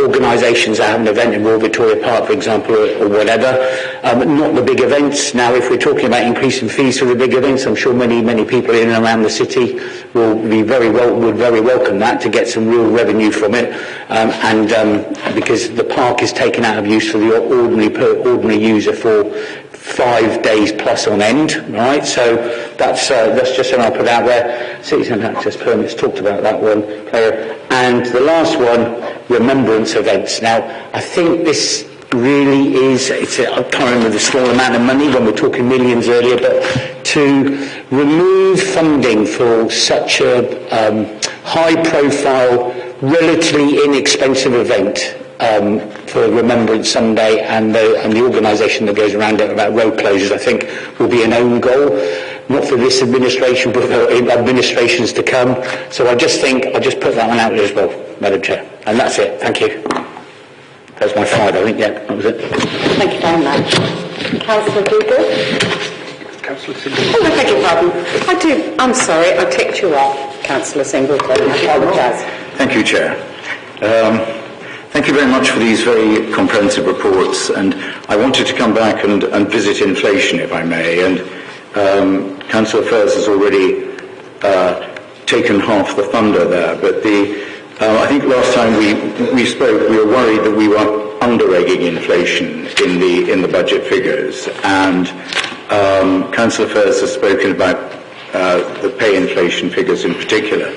organisations that have an event in Royal Victoria Park, for example, or whatever, not the big events. Now, if we're talking about increasing fees for the big events, I'm sure many people in and around the city would very welcome that, to get some real revenue from it, because the park is taken out of use for the ordinary user for 5 days plus on end, right? So that's just something I'll put out there. City centre access permits, talked about that one. And the last one, remembrance events. Now, I think this really is, I can't remember the small amount of money when we're talking millions earlier, but to remove funding for such a high-profile, relatively inexpensive event, for Remembrance Sunday and the organisation that goes around it about road closures, I think will be an own goal, not for this administration but for administrations to come. So I just put that one out there as well, Madam Chair. And that's it. Thank you. That was my 5, I think. Yeah, that was it. Thank you very much. Councillor Dougal. Councillor Singleton. Oh, I beg your pardon. I'm sorry, I ticked you off, Councillor Singleton. I apologise. Thank you, Chair. Thank you very much for these very comprehensive reports, and I wanted to come back and visit inflation, if I may. And Councillor Furze has already taken half the thunder there, but I think last time we spoke, we were worried that we were under-egging inflation in the budget figures, and Councillor Furze has spoken about the pay inflation figures in particular.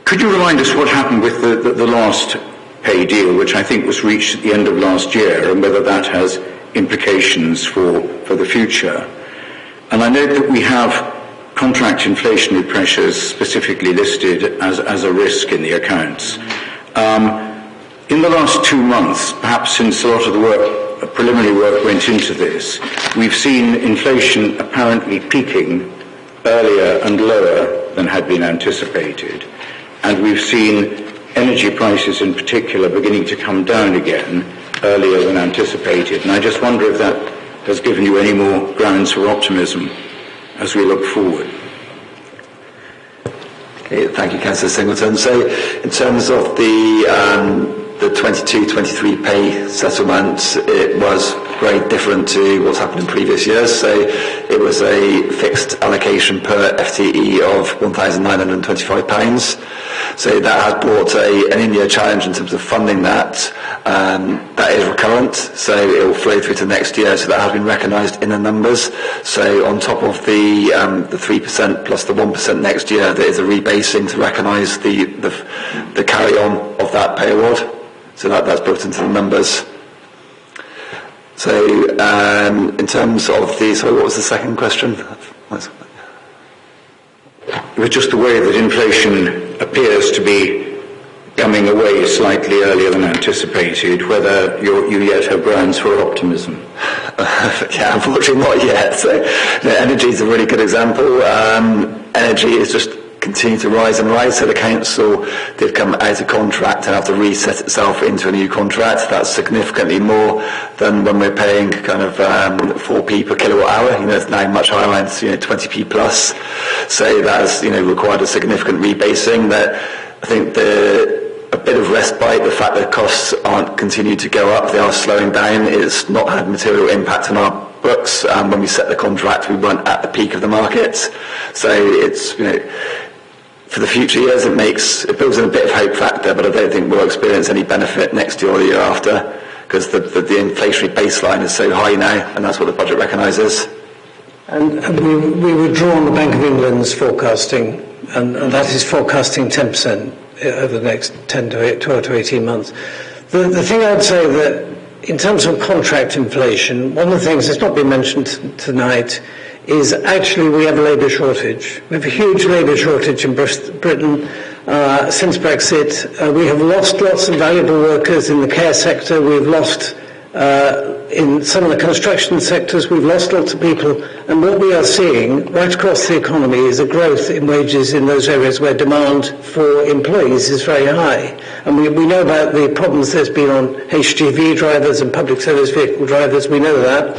Could you remind us what happened with the last pay deal, which I think was reached at the end of last year, and whether that has implications for the future? And I note that we have contract inflationary pressures specifically listed as a risk in the accounts. In the last 2 months, perhaps since a lot of the preliminary work went into this, we've seen inflation apparently peaking earlier and lower than had been anticipated. And we've seen energy prices in particular beginning to come down again earlier than anticipated. And I just wonder if that has given you any more grounds for optimism as we look forward. Okay, thank you, Councillor Singleton. So in terms of the 22-23 pay settlement, it was very different to what's happened in previous years. So it was a fixed allocation per FTE of £1,925. So that has brought an in-year challenge in terms of funding that. That is recurrent, so it will flow through to next year. So that has been recognised in the numbers. So on top of the 3% plus the 1% next year, there is a rebasing to recognise the carry-on of that pay award. So that's built into the numbers. So in terms of what was the second question? with just the way that inflation appears to be coming away slightly earlier than anticipated, whether you yet have grounds for optimism? Yeah, unfortunately not yet. So, energy is a really good example. Energy is just continue to rise and rise. So the council did come out of contract and have to reset itself into a new contract. That's significantly more than when we're paying kind of 4p per kilowatt hour. It's now much higher, around 20p plus. So that has required a significant rebasing. That I think a bit of respite, the fact that costs aren't continued to go up, they are slowing down. It's not had material impact on our books. When we set the contract, we weren't at the peak of the market. So it's for the future years, it builds in a bit of hope factor, but I don't think we'll experience any benefit next year or the year after, because the inflationary baseline is so high now, and that's what the budget recognises. And we withdraw on the Bank of England's forecasting, and that is forecasting 10% over the next 12 to 18 months. The thing I'd say that in terms of contract inflation, one of the things that's not been mentioned tonight is actually we have a labour shortage. We have a huge labour shortage in Britain since Brexit. We have lost lots of valuable workers in the care sector. We've lost in some of the construction sectors, we've lost lots of people. And what we are seeing right across the economy is a growth in wages in those areas where demand for employees is very high. And we know about the problems there's been on HGV drivers and public service vehicle drivers. We know that.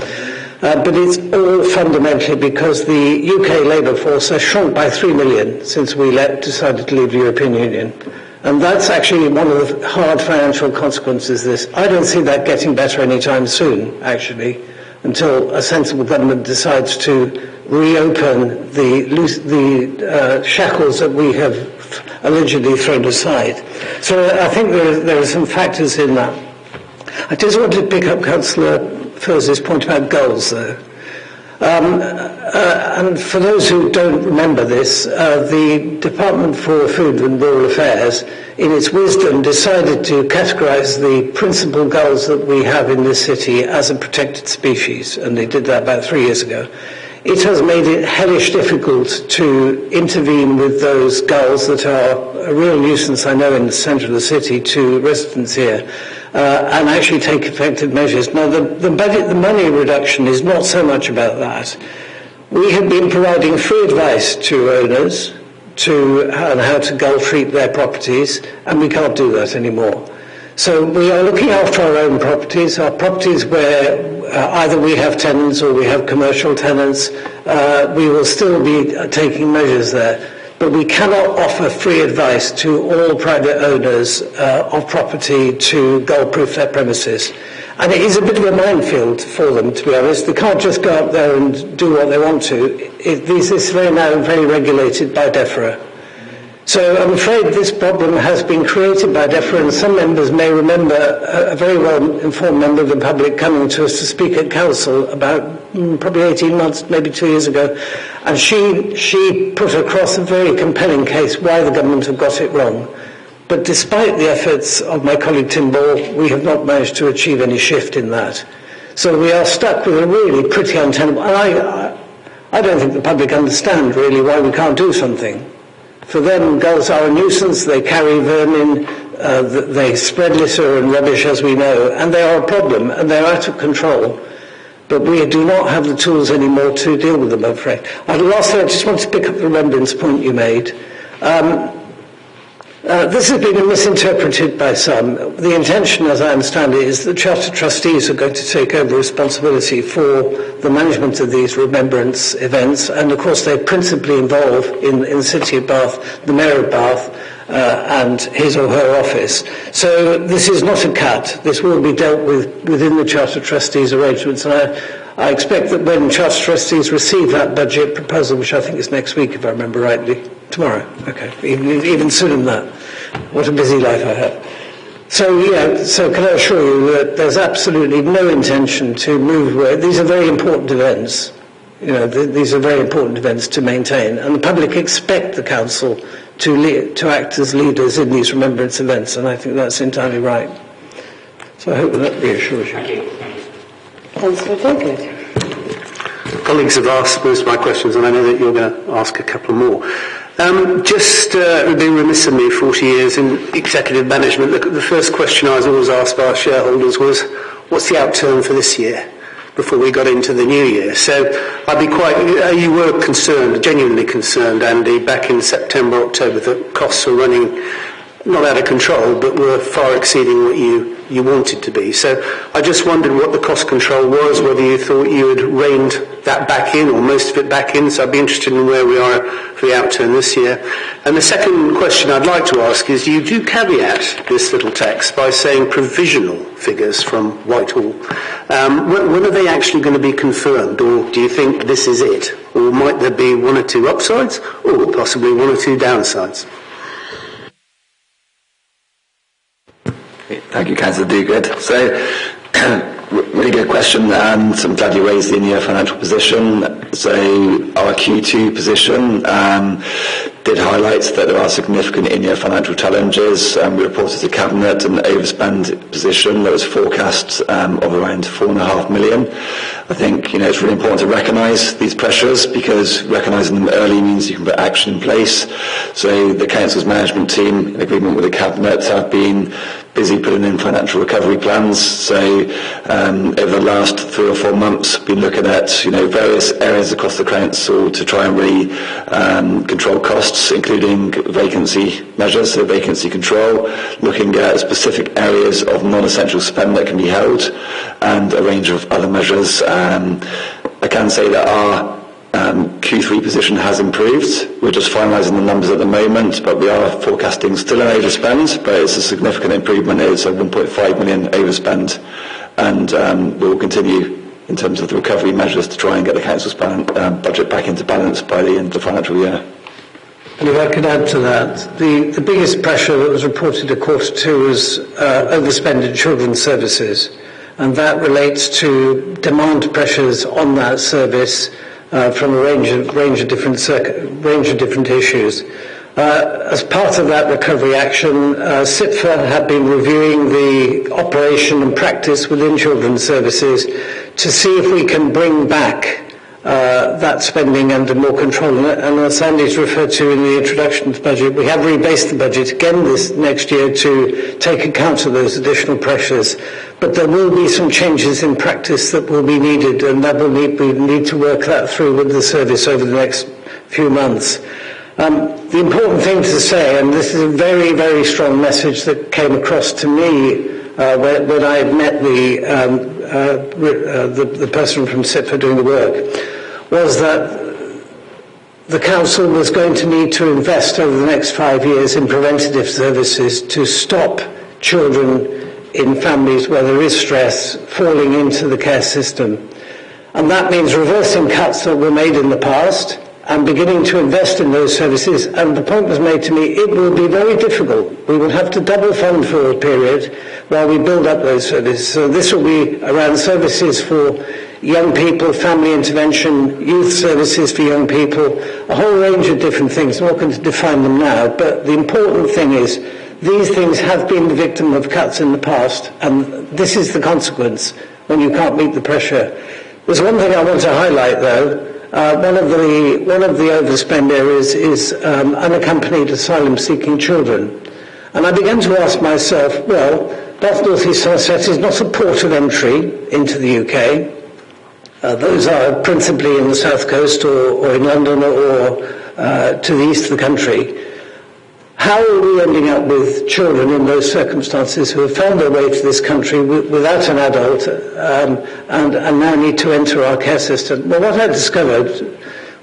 But it's all fundamentally because the UK labour force has shrunk by 3 million since we decided to leave the European Union. And that's actually one of the hard financial consequences of this. I don't see that getting better anytime soon, actually, until a sensible government decides to reopen the shackles that we have allegedly thrown aside. So I think there are some factors in that. I just wanted to pick up Councillor Furz's point about goals, though. And for those who don't remember this, the Department for Food and Rural Affairs, in its wisdom, decided to categorise the principal gulls that we have in this city as a protected species, and they did that about 3 years ago. It has made it hellish difficult to intervene with those gulls that are a real nuisance, I know, in the centre of the city to residents here, and actually take effective measures. Now, the money reduction is not so much about that. We have been providing free advice to owners on how to gull treat their properties, and we can't do that anymore. So we are looking after our own properties, our properties where either we have tenants or we have commercial tenants. We will still be taking measures there. But we cannot offer free advice to all private owners of property to gull-proof their premises. And it is a bit of a minefield for them, to be honest. They can't just go up there and do what they want to. This is now very regulated by DEFRA. So I'm afraid this problem has been created by DEFRA, and some members may remember a very well-informed member of the public coming to us to speak at council about probably 18 months, maybe 2 years ago, and she put across a very compelling case why the government have got it wrong. But despite the efforts of my colleague Tim Ball, we have not managed to achieve any shift in that. So we are stuck with a really pretty untenable, and I don't think the public understand really why we can't do something. For them, gulls are a nuisance, they carry vermin, they spread litter and rubbish, as we know, and they are a problem, and they're out of control. But we do not have the tools anymore to deal with them, I'm afraid. Lastly, I just want to pick up the remembrance point you made. This has been misinterpreted by some. The intention, as I understand it, is that Charter Trustees are going to take over responsibility for the management of these remembrance events, and of course they principally involve in the City of Bath, the Mayor of Bath, and his or her office. So this is not a cut. This will be dealt with within the Charter Trustees arrangements, and I expect that when Charter Trustees receive that budget proposal, which I think is next week, if I remember rightly, tomorrow, okay, even sooner than that. What a busy life I have. So can I assure you that there's absolutely no intention to move away. These are very important events. These are very important events to maintain, and the public expect the council to act as leaders in these remembrance events, and I think that's entirely right. So I hope that reassures you. Thank you. Councillor David. Colleagues have asked most of my questions, and I know that you're going to ask a couple more. It would be remiss of me, 40 years in executive management. The first question I was always asked by our shareholders was, what's the outturn for this year, before we got into the new year? So you were concerned, genuinely concerned, Andy, back in September, October, that costs were running not out of control, but were far exceeding what you wanted to be. So I just wondered what the cost control was, whether you thought you had reined that back in, or most of it back in. So I'd be interested in where we are for the outturn this year. And the second question I'd like to ask is, you do caveat this little text by saying provisional figures from Whitehall. When are they actually going to be confirmed, or do you think this is it? Or might there be one or two upsides, or possibly one or two downsides? Thank you, Councillor Duguid. So, really good question, and I'm glad you raised the in-year financial position. So, our Q2 position did highlight that there are significant in-year financial challenges. We reported to Cabinet an overspend position that was forecast of around 4.5 million. I think it's really important to recognise these pressures, because recognising them early means you can put action in place. So the Council's management team, in agreement with the Cabinet, have been busy putting in financial recovery plans. So over the last 3 or 4 months, been looking at various areas across the Council to try and really control costs, including vacancy measures, so vacancy control, looking at specific areas of non-essential spend that can be held, and a range of other measures. I can say that our Q3 position has improved. We're just finalising the numbers at the moment, but we are forecasting still an overspend, but it's a significant improvement. It's a 1.5 million overspend, and we will continue in terms of the recovery measures to try and get the Council's budget back into balance by the end of the financial year. And if I could add to that, the biggest pressure that was reported at Q2 was overspend in children's services, and that relates to demand pressures on that service from a range of different issues. As part of that recovery action, CIPFA had been reviewing the operation and practice within children's services to see if we can bring back that spending under more control. And as Andy's referred to in the introduction to the budget, we have rebased the budget again this next year to take account of those additional pressures. But there will be some changes in practice that will be needed, and we need to work that through with the service over the next few months. The important thing to say, and this is a very, very strong message that came across to me when I met the person from CIPFA doing the work, was that the Council was going to need to invest over the next 5 years in preventative services to stop children in families where there is stress falling into the care system. And that means reversing cuts that were made in the past and beginning to invest in those services. And the point was made to me, it will be very difficult. We will have to double fund for a period while we build up those services. So this will be around services for young people, family intervention, youth services for young people, a whole range of different things. I'm not going to define them now, but the important thing is these things have been the victim of cuts in the past, and this is the consequence when you can't meet the pressure. There's one thing I want to highlight, though. One of the overspend areas is unaccompanied asylum-seeking children. And I began to ask myself, well, Bath North East Somerset is not a port of entry into the UK. Those are principally in the south coast or in London or to the east of the country. How are we ending up with children in those circumstances who have found their way to this country without an adult and now need to enter our care system? Well, what I discovered,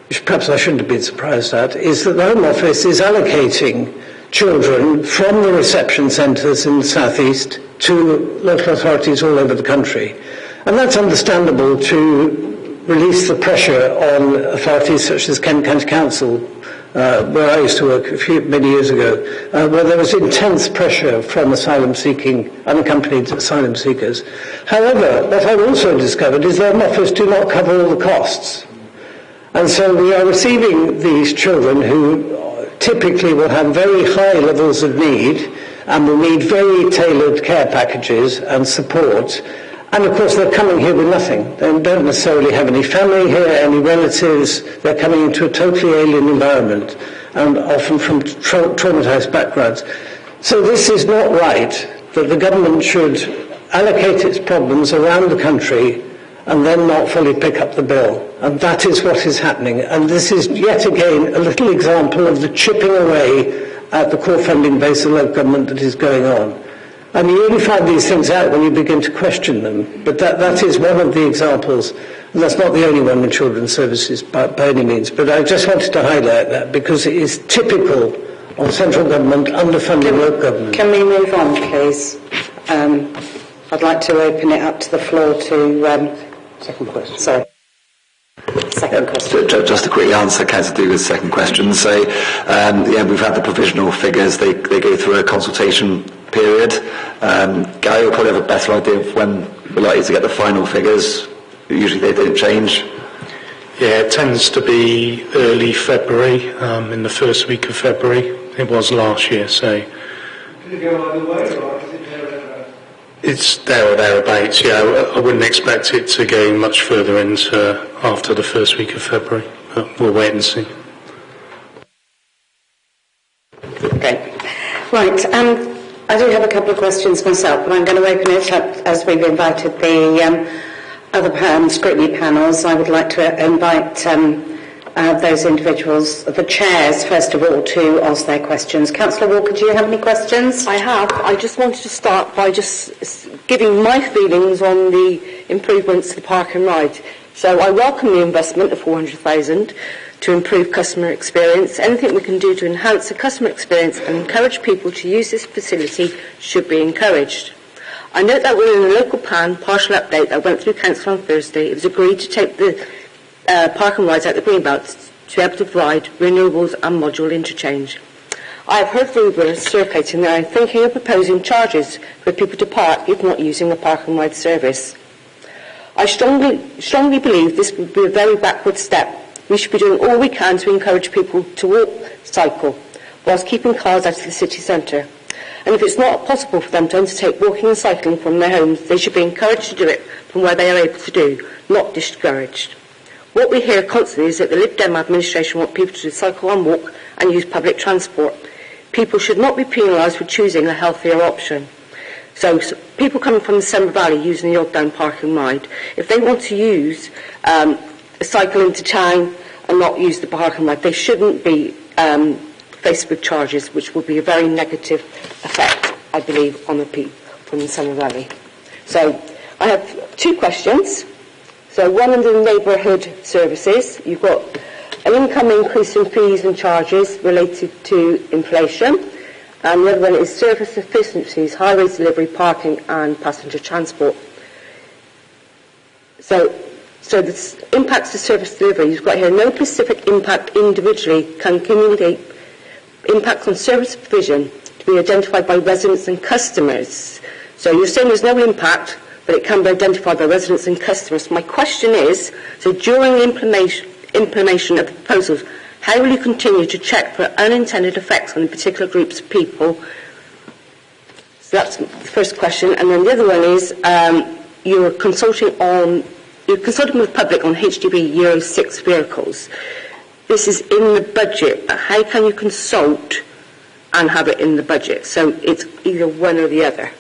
which perhaps I shouldn't have been surprised at, is that the Home Office is allocating children from the reception centres in the southeast to local authorities all over the country. And that's understandable to release the pressure on authorities such as Kent County Council, where I used to work many years ago, where there was intense pressure from unaccompanied asylum seekers. However, what I've also discovered is their offers do not cover all the costs. And so we are receiving these children who typically will have very high levels of need and will need very tailored care packages and support. And of course they're coming here with nothing. They don't necessarily have any family here, any relatives. They're coming into a totally alien environment. and often from traumatised backgrounds. So this is not right, that the government should allocate its problems around the country and then not fully pick up the bill. And that is what is happening. And this is yet again a little example of the chipping away at the core funding base of local government that is going on. And you only find these things out when you begin to question them. But that is one of the examples. And that's not the only one in children's services by any means. But I just wanted to highlight that because it is typical of central government underfunding local government. Can we move on, please? I'd like to open it up to the floor to... Second question. Sorry. Second question. Just a quick answer, Councillor Dugan's second question. So, we've had the provisional figures. They go through a consultation period. Gary will probably have a better idea of when we're likely to get the final figures. Usually they don't change. Yeah, it tends to be early February, in the first week of February. It was last year, so... Did it go either way, or is it there or thereabouts? It's there or thereabouts, yeah. I wouldn't expect it to go much further into after the first week of February, but we'll wait and see. Okay. Right, I do have a couple of questions myself, but I'm going to open it up as we've invited the other scrutiny panels. I would like to invite those individuals, the chairs, first of all, to ask their questions. Councillor Walker, do you have any questions? I have. I just wanted to start by just giving my feelings on the improvements to the park and ride. So I welcome the investment of 400,000 to improve customer experience. Anything we can do to enhance the customer experience and encourage people to use this facility should be encouraged. I note that within the local plan partial update that went through Council on Thursday, it was agreed to take the park and rides out the greenbelts to be able to provide renewables and module interchange. I have heard rumours circulating that I'm thinking of proposing charges for people to park if not using the park and ride service. I strongly believe this would be a very backward step. We should be doing all we can to encourage people to walk, cycle, whilst keeping cars out of the city centre. And if it's not possible for them to undertake walking and cycling from their homes, they should be encouraged to do it from where they are able to do, not discouraged. What we hear constantly is that the Lib Dem administration want people to cycle and walk and use public transport. People should not be penalised for choosing a healthier option. So people coming from the Sember Valley using the Ogdown Park and Ride, if they want to use a cycle into town and not use the park and ride, they shouldn't be faced with charges, which will be a very negative effect, I believe, on the people from the Sember Valley. So I have two questions. So one under the neighbourhood services, you've got an income increase in fees and charges related to inflation, and the other one is service efficiencies, highways delivery, parking and passenger transport. So the impacts to service delivery, you've got here no specific impact individually can accumulate impacts on service provision to be identified by residents and customers. So you're saying there's no impact, but it can be identified by residents and customers. My question is, so during the implementation of the proposals, how will you continue to check for unintended effects on particular groups of people? So that's the first question. And then the other one is, you're consulting with the public on HGV Euro 6 vehicles. This is in the budget, but how can you consult and have it in the budget? So it's either one or the other,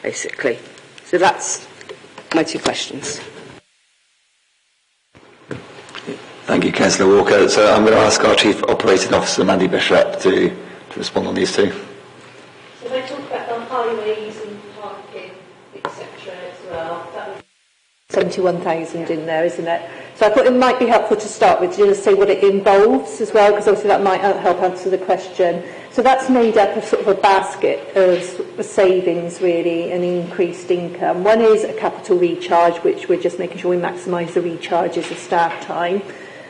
basically. So that's my two questions. Thank you, Councillor Walker. So I'm going to ask our Chief Operating Officer, Mandy Bishop, to respond on these two. So they talk about the highways and parking, etc. as well. That was 71,000 in there, isn't it? So I thought it might be helpful to start with, just say what it involves as well, because obviously that might help answer the question. So that's made up of sort of a basket of savings, really, and increased income. One is a capital recharge, which we're just making sure we maximise the recharges of staff time.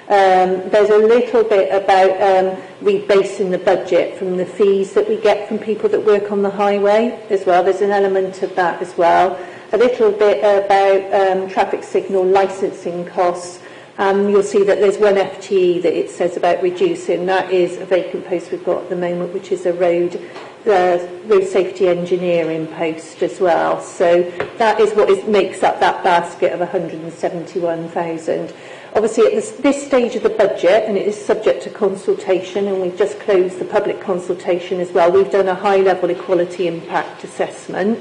There's a little bit about rebasing the budget from the fees that we get from people that work on the highway as well. There's an element of that as well. A little bit about traffic signal licensing costs. You'll see that there's one FTE that it says about reducing. That is a vacant post we've got at the moment, which is a road safety engineering post as well. So that is what makes up that basket of 171,000. Obviously, at this stage of the budget, and it is subject to consultation, and we've just closed the public consultation as well, we've done a high-level equality impact assessment.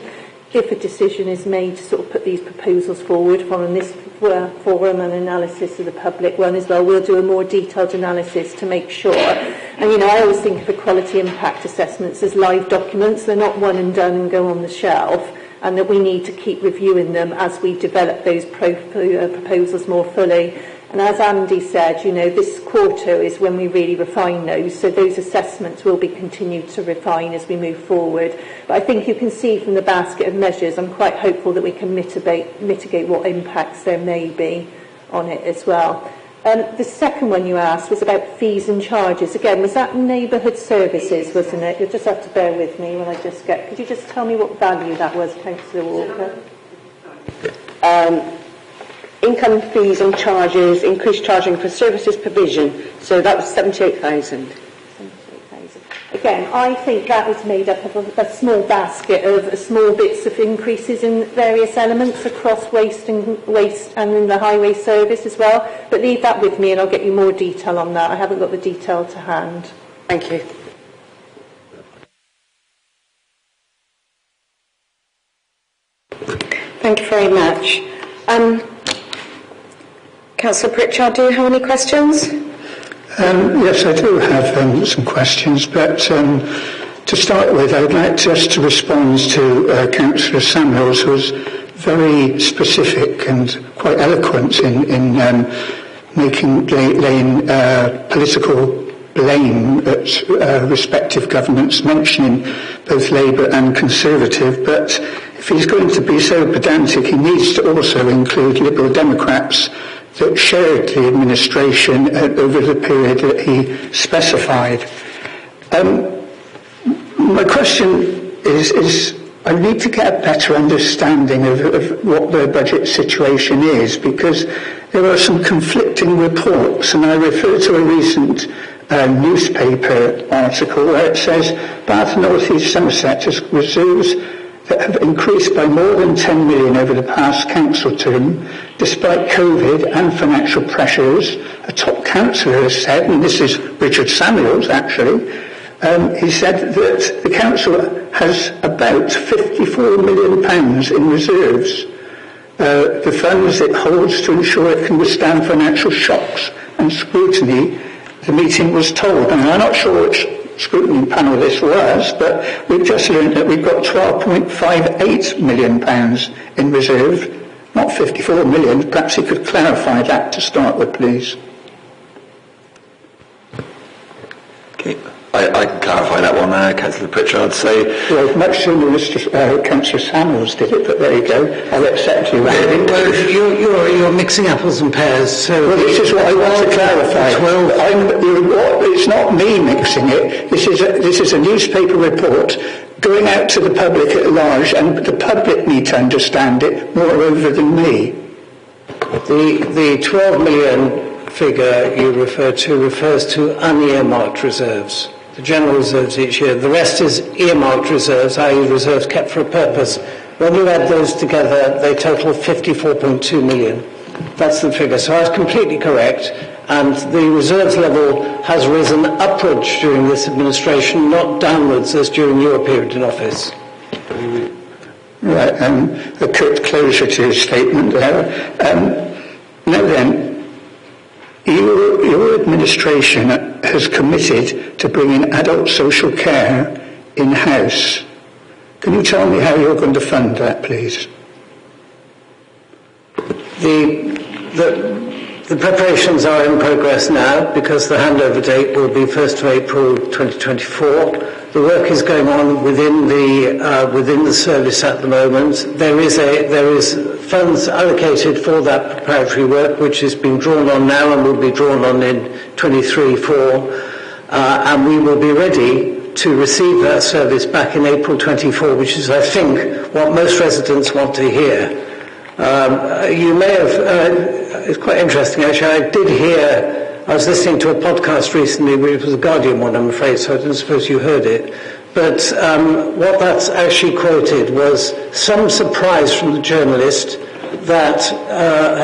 If a decision is made to sort of put these proposals forward following this forum and analysis of the public one as well, we'll do a more detailed analysis to make sure. And, you know, I always think of equality impact assessments as live documents. They're not one and done and go on the shelf, and that we need to keep reviewing them as we develop those proposals more fully. And as Andy said, you know, this quarter is when we really refine those, so those assessments will be continued to refine as we move forward. But I think you can see from the basket of measures, I'm quite hopeful that we can mitigate what impacts there may be on it as well. The second one you asked was about fees and charges. Again, was that neighbourhood services, wasn't it? You'll just have to bear with me when I just get... Could you just tell me what value that was, Councillor Walker? Income fees and charges, increased charging for services provision. So that was 78,000. Again, I think that was made up of a small basket of small bits of increases in various elements across waste and in the highway service as well. But leave that with me and I'll get you more detail on that. I haven't got the detail to hand. Thank you. Thank you very much. Councillor Pritchard, do you have any questions? Yes, I do have some questions, but to start with, I would like just to respond to Councillor Samuels, who was very specific and quite eloquent in laying political blame at respective governments, mentioning both Labour and Conservative. But if he's going to be so pedantic, he needs to also include Liberal Democrats that shared the administration over the period that he specified. My question is I need to get a better understanding of what the budget situation is, because there are some conflicting reports, and I refer to a recent newspaper article where it says Bath North East Somerset has reserves that have increased by more than 10 million over the past council term, despite COVID and financial pressures. A top councillor has said, and this is Richard Samuels actually, he said that the council has about £54 million in reserves, the funds it holds to ensure it can withstand financial shocks and scrutiny, the meeting was told. And I'm not sure which scrutiny panel this was, but we've just learned that we've got £12.58 million in reserve, not 54 million. Perhaps you could clarify that to start with, please. Okay. I can clarify that one, Councillor Pritchard. So, well, much sooner Councillor Samuels did it, but there you go. I'll accept you. Well, you're mixing apples and pears. So well, this is what I want to clarify. It's not me mixing it. This is a newspaper report going out to the public at large, and the public need to understand it moreover than me. The 12 million figure you refer to refers to unearmarked reserves. The general reserves each year. The rest is earmarked reserves, i.e. reserves kept for a purpose. When you add those together, they total 54.2 million. That's the figure. So I was completely correct. And the reserves level has risen upwards during this administration, not downwards as during your period in office. Right, a cut closure to his statement there. Now then, your administration has committed to bringing adult social care in-house. Can you tell me how you're going to fund that, please? The preparations are in progress now, because the handover date will be 1st of April 2024. The work is going on within the service at the moment. There is funds allocated for that preparatory work, which is being drawn on now and will be drawn on in 23-4, and we will be ready to receive that service back in April 24, which is, I think, what most residents want to hear. You may have. It's quite interesting, actually. I was listening to a podcast recently, it was a Guardian one, I'm afraid, so I don't suppose you heard it. But what that's actually quoted was some surprise from the journalist that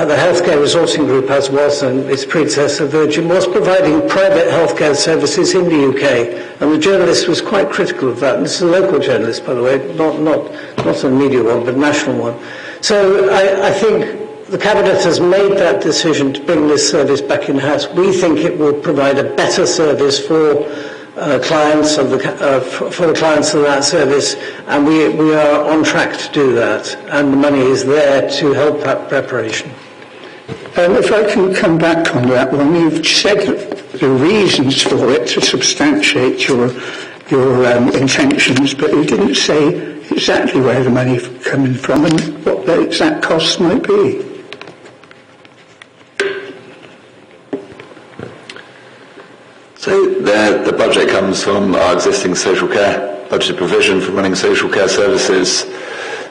the healthcare resourcing group, as was and its predecessor Virgin, was providing private healthcare services in the UK, and the journalist was quite critical of that. And this is a local journalist, by the way, not a media one, but a national one. So I think the Cabinet has made that decision to bring this service back in-house. We think it will provide a better service for clients of for the clients of that service, and we are on track to do that, and the money is there to help that preparation. If I can come back on that one, you've said the reasons for it to substantiate your intentions, but you didn't say exactly where the money is coming from and what the exact costs might be. So the budget comes from our existing social care budget provision for running social care services.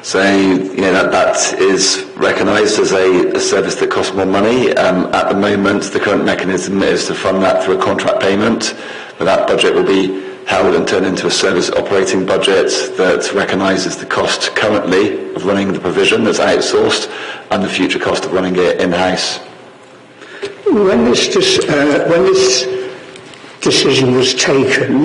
So that is recognised as a service that costs more money. At the moment, the current mechanism is to fund that through a contract payment, but that budget will be held and turned into a service operating budget that recognises the cost currently of running the provision that's outsourced and the future cost of running it in-house. When this decision was taken,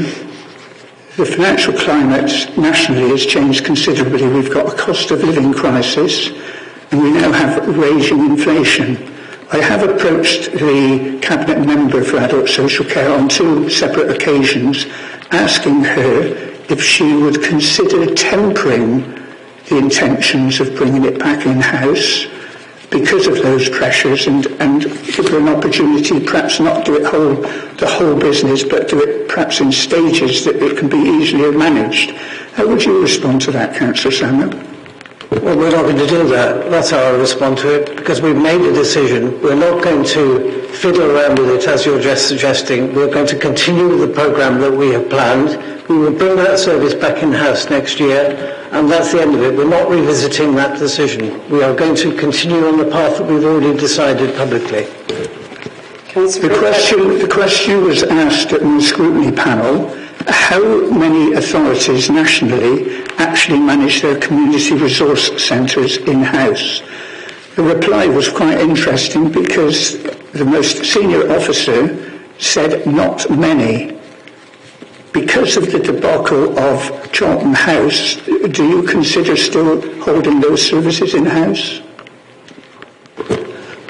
the financial climate nationally has changed considerably. We've got a cost of living crisis and we now have raging inflation. I have approached the Cabinet Member for Adult Social Care on 2 separate occasions, asking her if she would consider tempering the intentions of bringing it back in-house because of those pressures, and give her an opportunity, perhaps not do it the whole business, but do it perhaps in stages that it can be easily managed. How would you respond to that, Councillor Salmon? Well, we're not going to do that. That's how I respond to it, because we've made a decision. We're not going to fiddle around with it, as you're just suggesting. We're going to continue the programme that we have planned. We will bring that service back in-house next year, and that's the end of it. We're not revisiting that decision. We are going to continue on the path that we've already decided publicly. The question was asked at the Scrutiny panel: how many authorities nationally actually manage their community resource centres in-house? The reply was quite interesting, because the most senior officer said not many. Because of the debacle of Charlton House, do you consider still holding those services in-house?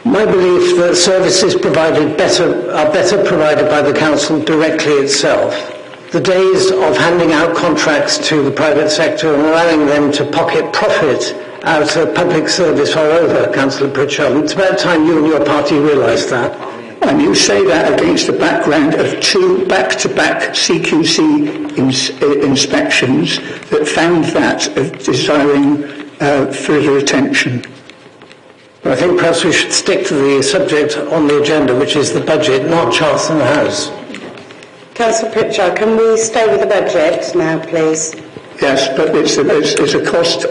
My belief that services provided are better provided by the Council directly itself. The days of handing out contracts to the private sector and allowing them to pocket profit out of public service are over, Councillor Bridgewell. It's about time you and your party realised that. And you say that against the background of 2 back-to-back CQC inspections that found that of desiring further attention. I think perhaps we should stick to the subject on the agenda, which is the budget, not Charlton House. Councillor Pritchard, can we stay with the budget now, please? Yes, but it's a cost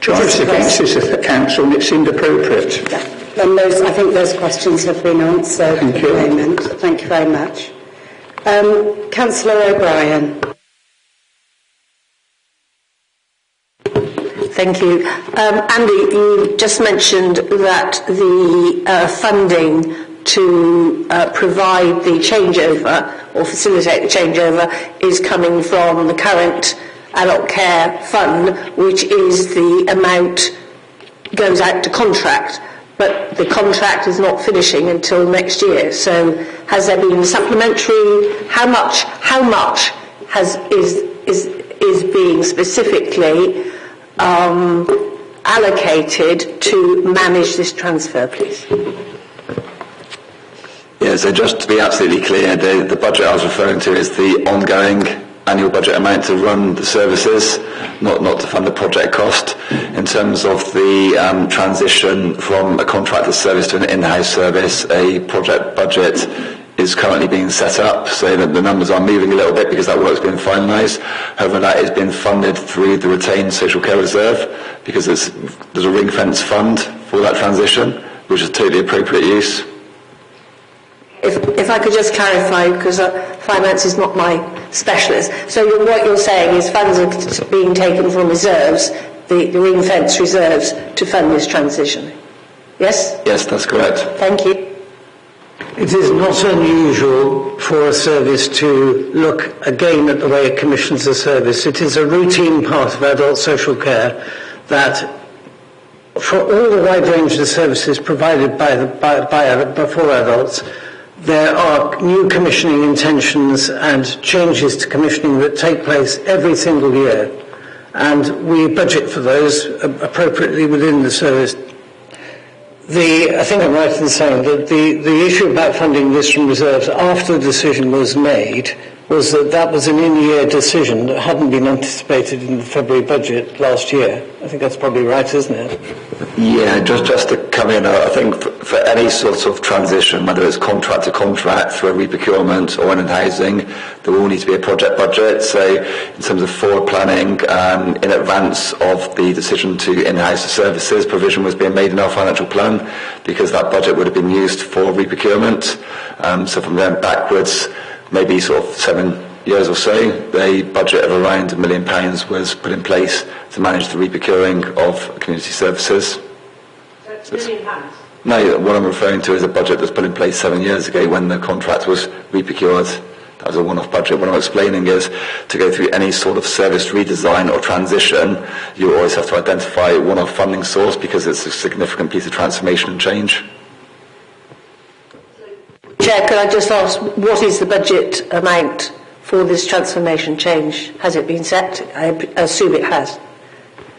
charged against this at the Council, and it seemed appropriate. Yeah. And I think those questions have been answered at the moment. Thank you very much. Councillor O'Brien. Thank you. Andy, you just mentioned that the funding to provide the changeover or facilitate the changeover is coming from the current adult care fund, which is the amount goes out to contract. But the contract is not finishing until next year. So has there been supplementary? How much is being specifically allocated to manage this transfer, please? Yeah, so just to be absolutely clear, the budget I was referring to is the ongoing annual budget amount to run the services, not to fund the project cost. In terms of the transition from a contracted service to an in-house service, a project budget is currently being set up, so that the numbers are moving a little bit because that work's been finalised. However, that is being funded through the retained social care reserve, because there's a ring-fence fund for that transition, which is totally appropriate use. If I could just clarify, because finance is not my specialist. So what you're saying is funds are being taken from reserves, the ring-fence reserves, to fund this transition? Yes? Yes, that's correct. Thank you. It is not unusual for a service to look again at the way it commissions a service. It is a routine part of adult social care that for all the wide range of services provided for adults, there are new commissioning intentions and changes to commissioning that take place every single year. And we budget for those appropriately within the service. I think I'm right in saying that the issue about funding this from reserves after the decision was made was that was an in-year decision that hadn't been anticipated in the February budget last year. I think that's probably right, isn't it? Yeah, just to come in, I think for any sort of transition, whether it's contract to contract, through a reprocurement or in-housing, there will need to be a project budget. So in terms of forward planning, in advance of the decision to in-house the services, provision was being made in our financial plan because that budget would have been used for reprocurement. So from then backwards, maybe sort of 7 years or so, the budget of around £1 million was put in place to manage the reprocuring of community services. So it's £1 million? No, what I'm referring to is a budget that's put in place 7 years ago when the contract was reprocured. That was a one-off budget. What I'm explaining is to go through any sort of service redesign or transition, you always have to identify a one-off funding source because it's a significant piece of transformation and change. Chair, could I just ask, what is the budget amount for this transformation change? Has it been set? I assume it has.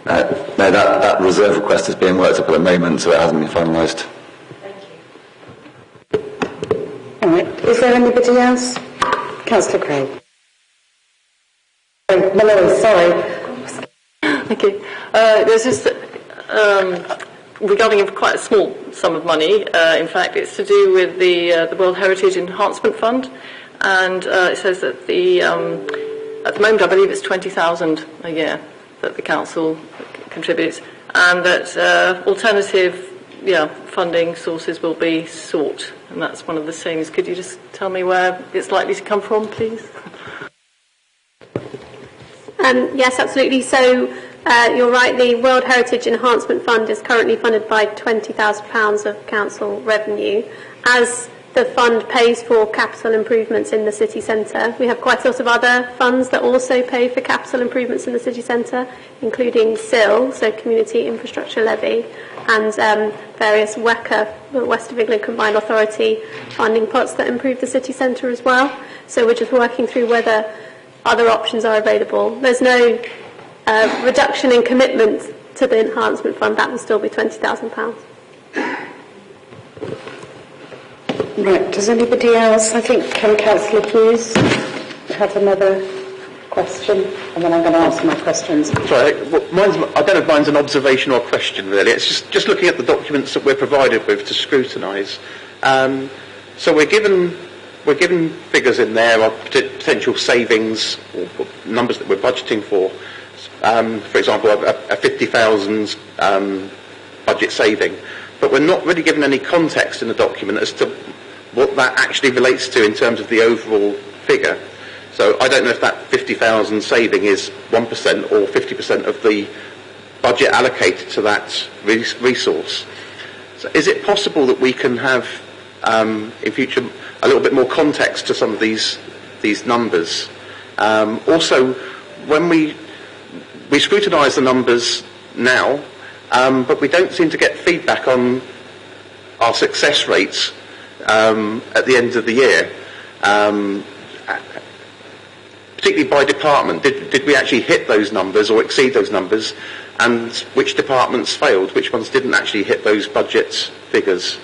No, that reserve request is being worked up at the moment, so it hasn't been finalised. All right. Is there anybody else? Councillor Craig. Malloy, sorry. Thank you. There's this, regarding quite a small sum of money, in fact, it's to do with the World Heritage Enhancement Fund, and it says that at the moment I believe it's 20,000 a year that the council contributes, and that alternative funding sources will be sought, and that's one of the savings. Could you just tell me where it's likely to come from, please? Yes, absolutely. So you're right, the World Heritage Enhancement Fund is currently funded by £20,000 of council revenue. As the fund pays for capital improvements in the city centre, we have quite a lot of other funds that also pay for capital improvements in the city centre, including CIL, so Community Infrastructure Levy, and various WECA, the West of England Combined Authority funding pots that improve the city centre as well. So we're just working through whether other options are available. There's no reduction in commitment to the enhancement fund. That will still be £20,000. Right, does anybody else? I think Councillor Hughes have another question, and then I'm going to ask my questions. Sorry, I don't know if mine's an observation or a question, really. It's just looking at the documents that we're provided with to scrutinise. So we're given figures in there of potential savings or numbers that we're budgeting for. For example, a 50,000 budget saving, but we're not really given any context in the document as to what that actually relates to in terms of the overall figure. So I don't know if that 50,000 saving is 1% or 50% of the budget allocated to that resource. So is it possible that we can have in future a little bit more context to some of these numbers? Also, when we scrutinise the numbers now, but we don't seem to get feedback on our success rates at the end of the year, particularly by department. Did we actually hit those numbers or exceed those numbers, and which departments failed, which ones didn't actually hit those budget figures?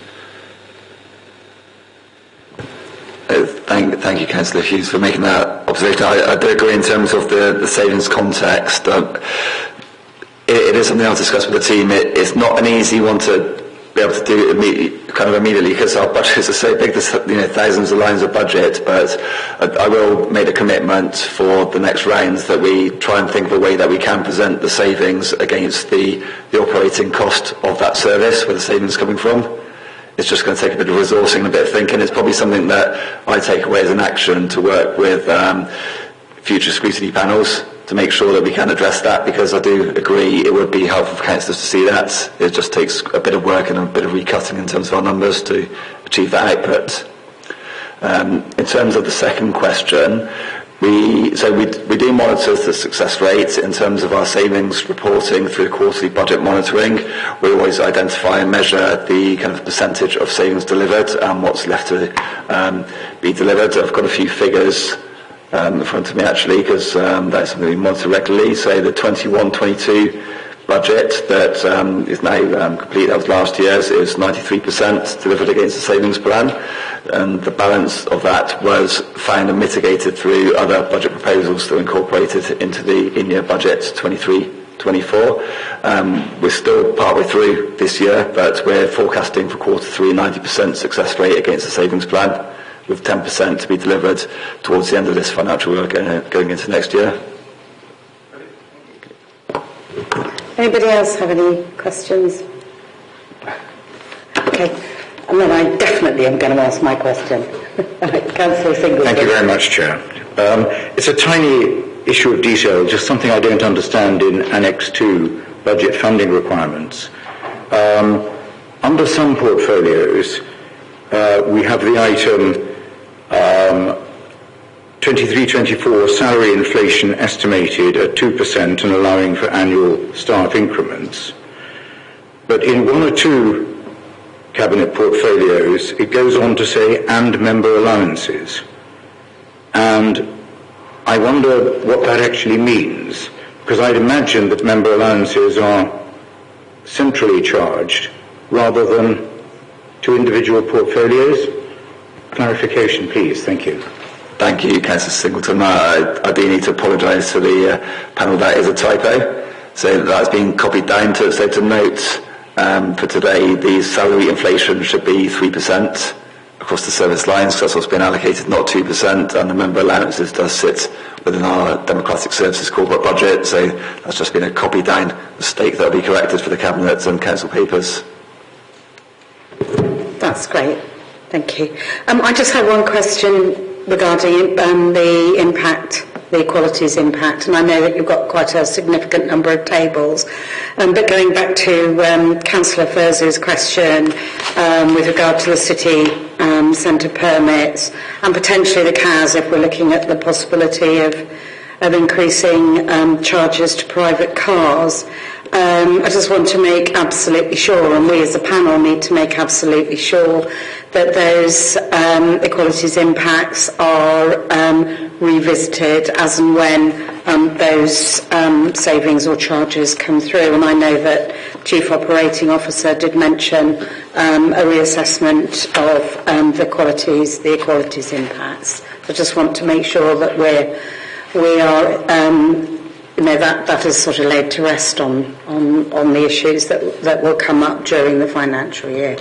Thank you, Councillor Hughes, for making that observation. I do agree in terms of the savings context. It is something I'll discuss with the team. It's not an easy one to be able to do immediately because our budgets are so big. There's thousands of lines of budget, but I will make a commitment for the next rounds that we try and think of a way that we can present the savings against the operating cost of that service, where the savings are coming from. It's just going to take a bit of resourcing and a bit of thinking. It's probably something that I take away as an action to work with future scrutiny panels to make sure that we can address that, because I do agree it would be helpful for councillors to see that. It just takes a bit of work and a bit of recutting in terms of our numbers to achieve that output. In terms of the second question, we do monitor the success rate in terms of our savings reporting through quarterly budget monitoring. We always identify and measure the kind of percentage of savings delivered and what's left to be delivered. I've got a few figures in front of me actually, because that's something we monitor regularly. So the 21-22 budget that is now complete, that was last year's, is 93% delivered against the savings plan, and the balance of that was found and mitigated through other budget proposals that were incorporated into the in-year budget 23-24. We're still partway through this year, but we're forecasting for quarter 3 90% success rate against the savings plan, with 10% to be delivered towards the end of this financial year going into next year. Anybody else have any questions? Okay, and then I definitely am going to ask my question. Councillor Singleton. Thank you very much, Chair. It's a tiny issue of detail, just something I don't understand in Annex 2 budget funding requirements. Under some portfolios, we have the item 23-24 salary inflation estimated at 2% and allowing for annual staff increments. But in one or two cabinet portfolios, it goes on to say and member allowances. And I wonder what that actually means, because I'd imagine that member allowances are centrally charged rather than to individual portfolios. Clarification, please. Thank you. Thank you, Councillor Singleton. I do need to apologise to the panel. That is a typo. So that's been copied down to note for today. The salary inflation should be 3% across the service lines. That's what's been allocated, not 2%. And the member allowances does sit within our Democratic Services corporate budget. So that's just been a copy down mistake that will be corrected for the Cabinet and Council papers. That's great. Thank you. I just had one question regarding the impact, the equalities impact, and I know that you've got quite a significant number of tables, but going back to Councillor Furz's question with regard to the city centre permits and potentially the CAS, if we're looking at the possibility of increasing charges to private cars, I just want to make absolutely sure, and we as a panel need to make absolutely sure, that those equalities impacts are revisited as and when those savings or charges come through. And I know that Chief Operating Officer did mention a reassessment of the equalities impacts. I just want to make sure that we are that is sort of laid to rest on the issues that will come up during the financial year.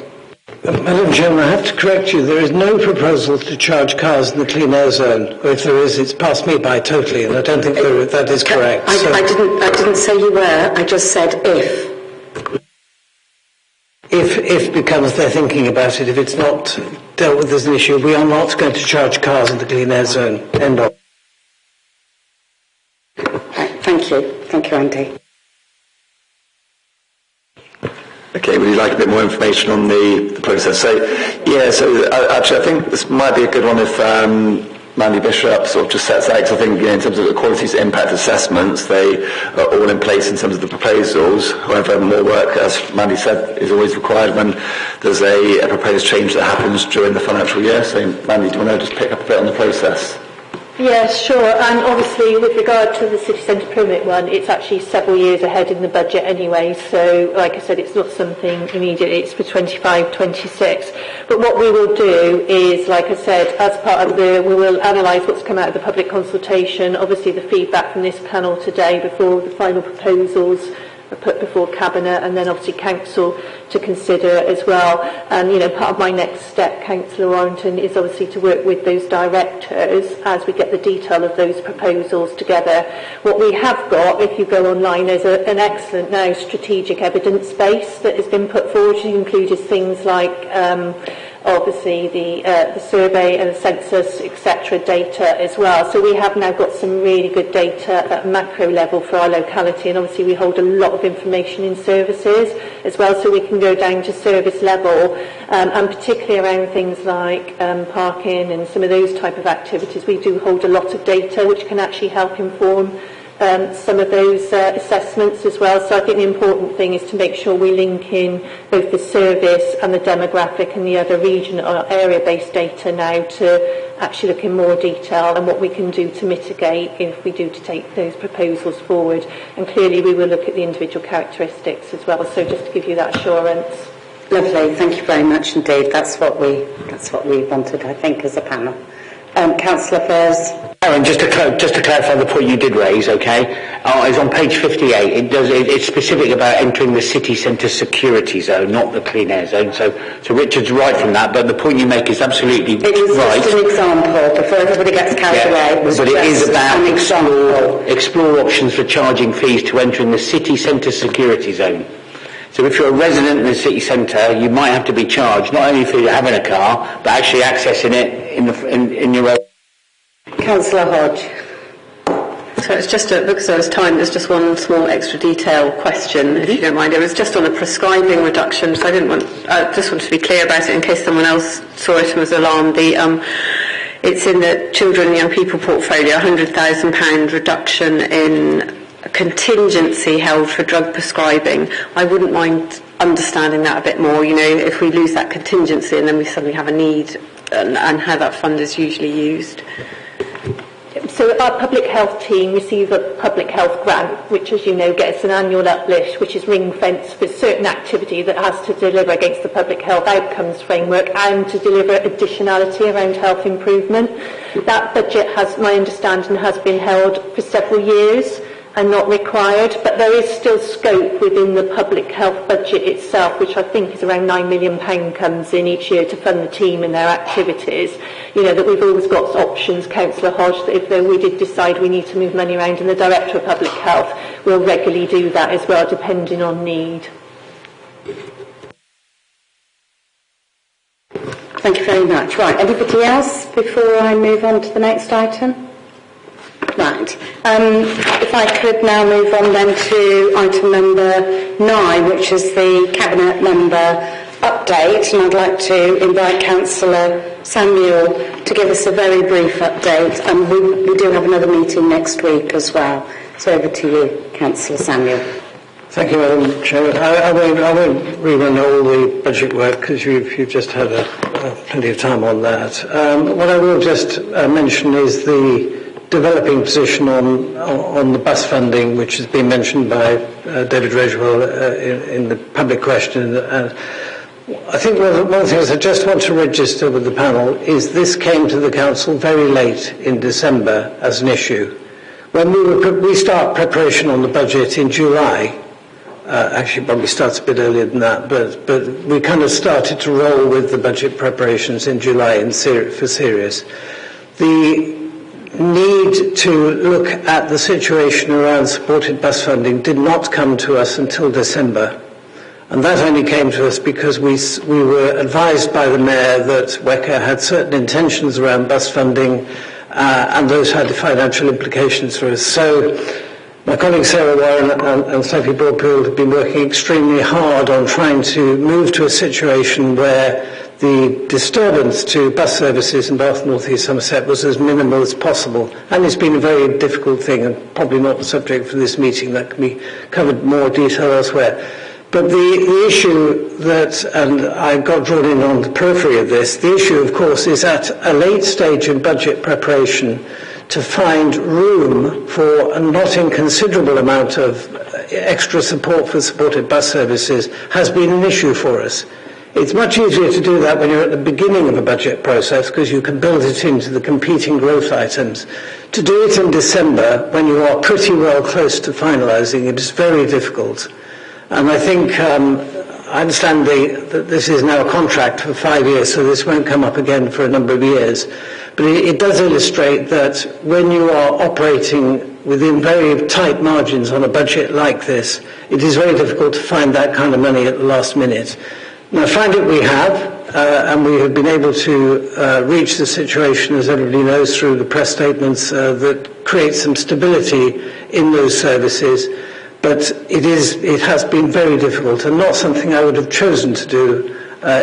Madam Chairman, I have to correct you. There is no proposal to charge cars in the clean air zone. Or if there is, it's passed me by totally, and I don't think that is correct. I didn't say you were. I just said if. If becomes they're thinking about it. If it's not dealt with as an issue, we are not going to charge cars in the clean air zone. End of. Thank you. Thank you, Andy. Okay, would you like a bit more information on the process? So actually I think this might be a good one if Mandy Bishop sort of just sets out, because I think in terms of the qualities impact assessments, they are all in place in terms of the proposals. However, more work, as Mandy said, is always required when there's a proposed change that happens during the financial year. So Mandy, do you want to just pick up a bit on the process? Yes, sure. And obviously, with regard to the city centre permit one, it's actually several years ahead in the budget anyway. So, like I said, it's not something immediate. It's for 25-26. But what we will do is, like I said, as part of we will analyse what's come out of the public consultation. Obviously, the feedback from this panel today before the final proposals are put before Cabinet, and then obviously Council to consider as well. And part of my next step, Councillor Warrington, is obviously to work with those directors as we get the detail of those proposals together. What we have got, if you go online, is an excellent now strategic evidence base that has been put forward, which included things like obviously the survey and the census, etc. data as well. So we have now got some really good data at macro level for our locality, and obviously we hold a lot of information in services as well, so we can go down to service level, and particularly around things like parking and some of those type of activities. We do hold a lot of data which can actually help inform some of those assessments as well. So I think the important thing is to make sure we link in both the service and the demographic and the other regional or area-based data now to actually look in more detail and what we can do to mitigate if we do to take those proposals forward. And clearly we will look at the individual characteristics as well. So just to give you that assurance. Lovely, thank you very much indeed. That's what we wanted, I think, as a panel. Councillor Furs. Aaron, just to clarify the point you did raise, okay, it's on page 58. It's specific about entering the city centre security zone, not the clean air zone. So Richard's right from that, but the point you make is absolutely right. It was just an example before everybody gets carried away. But it is about explore options for charging fees to enter in the city centre security zone. So if you're a resident in the city centre, you might have to be charged not only for having a car, but actually accessing it in your own. Councillor Hodge. So it's just because there was time, there's just one small extra detail question, if you don't mind. It was just on the prescribing reduction, so I just wanted to be clear about it in case someone else saw it and was alarmed. It's in the children and young people portfolio, £100,000 reduction in contingency held for drug prescribing. I wouldn't mind understanding that a bit more, if we lose that contingency and then we suddenly have a need, and how that fund is usually used. So our public health team receive a public health grant, which, as you know, gets an annual uplift, which is ring-fenced for certain activity that has to deliver against the public health outcomes framework and to deliver additionality around health improvement. That budget, has my understanding, has been held for several years and not required, but there is still scope within the public health budget itself, which I think is around £9 million comes in each year to fund the team and their activities. That we've always got options, Councillor Hodge, that if we did decide we need to move money around, and the Director of Public Health will regularly do that as well, depending on need. Thank you very much. Right, anybody else before I move on to the next item? Right. If I could now move on then to item number 9, which is the Cabinet member update, and I'd like to invite Councillor Samuel to give us a very brief update, and we do have another meeting next week as well. So over to you, Councillor Samuel. Thank you, Madam Chair. I won't rerun all the budget work because you've just had plenty of time on that. What I will just mention is the developing position on the bus funding, which has been mentioned by David Bridgewell in the public question. I think one of the things I just want to register with the panel is this came to the Council very late in December as an issue. When we start preparation on the budget in July, actually probably starts a bit earlier than that, but we kind of started to roll with the budget preparations in July for serious. The need to look at the situation around supported bus funding did not come to us until December. And that only came to us because we were advised by the Mayor that WECA had certain intentions around bus funding and those had financial implications for us. So my colleagues Sarah Warren and Sophie Broadfield have been working extremely hard on trying to move to a situation where the disturbance to bus services in Bath, North East Somerset was as minimal as possible. And it's been a very difficult thing and probably not the subject for this meeting. That can be covered in more detail elsewhere. But the issue that, and I got drawn in on the periphery of this, the issue, of course, is at a late stage in budget preparation to find room for a not inconsiderable amount of extra support for supported bus services has been an issue for us. It's much easier to do that when you're at the beginning of a budget process because you can build it into the competing growth items. To do it in December when you are pretty well close to finalising it is very difficult. And I think, I understand that this is now a contract for 5 years, so this won't come up again for a number of years. But it does illustrate that when you are operating within very tight margins on a budget like this, it is very difficult to find that kind of money at the last minute. And I find it we have, and we have been able to reach the situation, as everybody knows, through the press statements that create some stability in those services. But it has been very difficult, and not something I would have chosen to do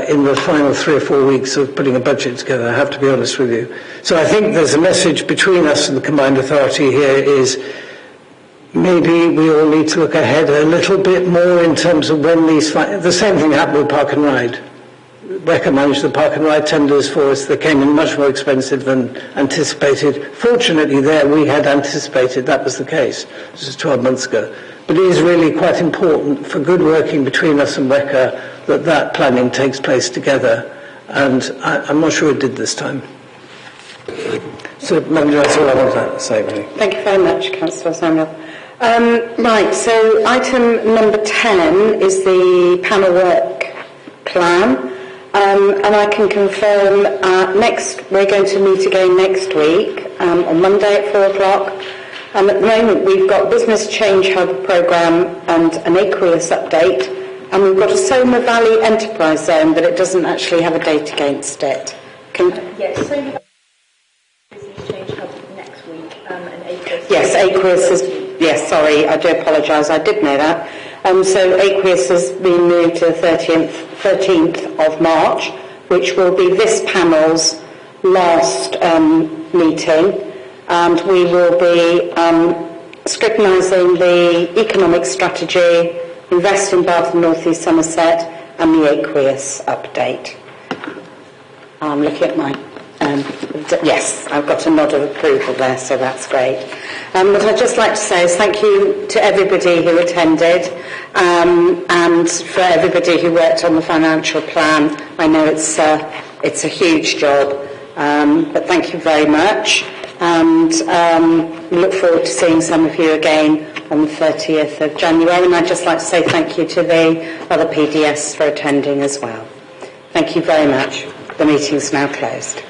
in the final 3 or 4 weeks of putting a budget together, I have to be honest with you. So I think there's a message between us and the Combined Authority here is maybe we all need to look ahead a little bit more in terms of when the same thing happened with Park and Ride. WECA managed the Park and Ride tenders for us. They came in much more expensive than anticipated. Fortunately there we had anticipated that was the case. This was 12 months ago. But it is really quite important for good working between us and WECA that planning takes place together. And I'm not sure it did this time. So, Madam Chair, that's all I wanted to say, really. Thank you very much, Councillor Samuel. Right, so item number 10 is the panel work plan. And I can confirm we're going to meet again next week on Monday at 4 o'clock. At the moment we've got Business Change Hub programme and an aqueous update, and we've got a Soma Valley Enterprise Zone, but it doesn't actually have a date against it. Yes, Soma Business Change Hub next week, and aqueous. Yes, aqueous is. Yes, sorry, I do apologise. I did know that. So aqueous has been moved to the 13th of March, which will be this panel's last meeting. And we will be scrutinising the economic strategy, Invest in Bath and North East Somerset, and the aqueous update. I'm looking at my... yes, I've got a nod of approval there, so that's great. What I'd just like to say is thank you to everybody who attended and for everybody who worked on the financial plan. I know it's a huge job, but thank you very much. And we look forward to seeing some of you again on the 30th of January. And I'd just like to say thank you to the other PDS for attending as well. Thank you very much. The meeting's now closed.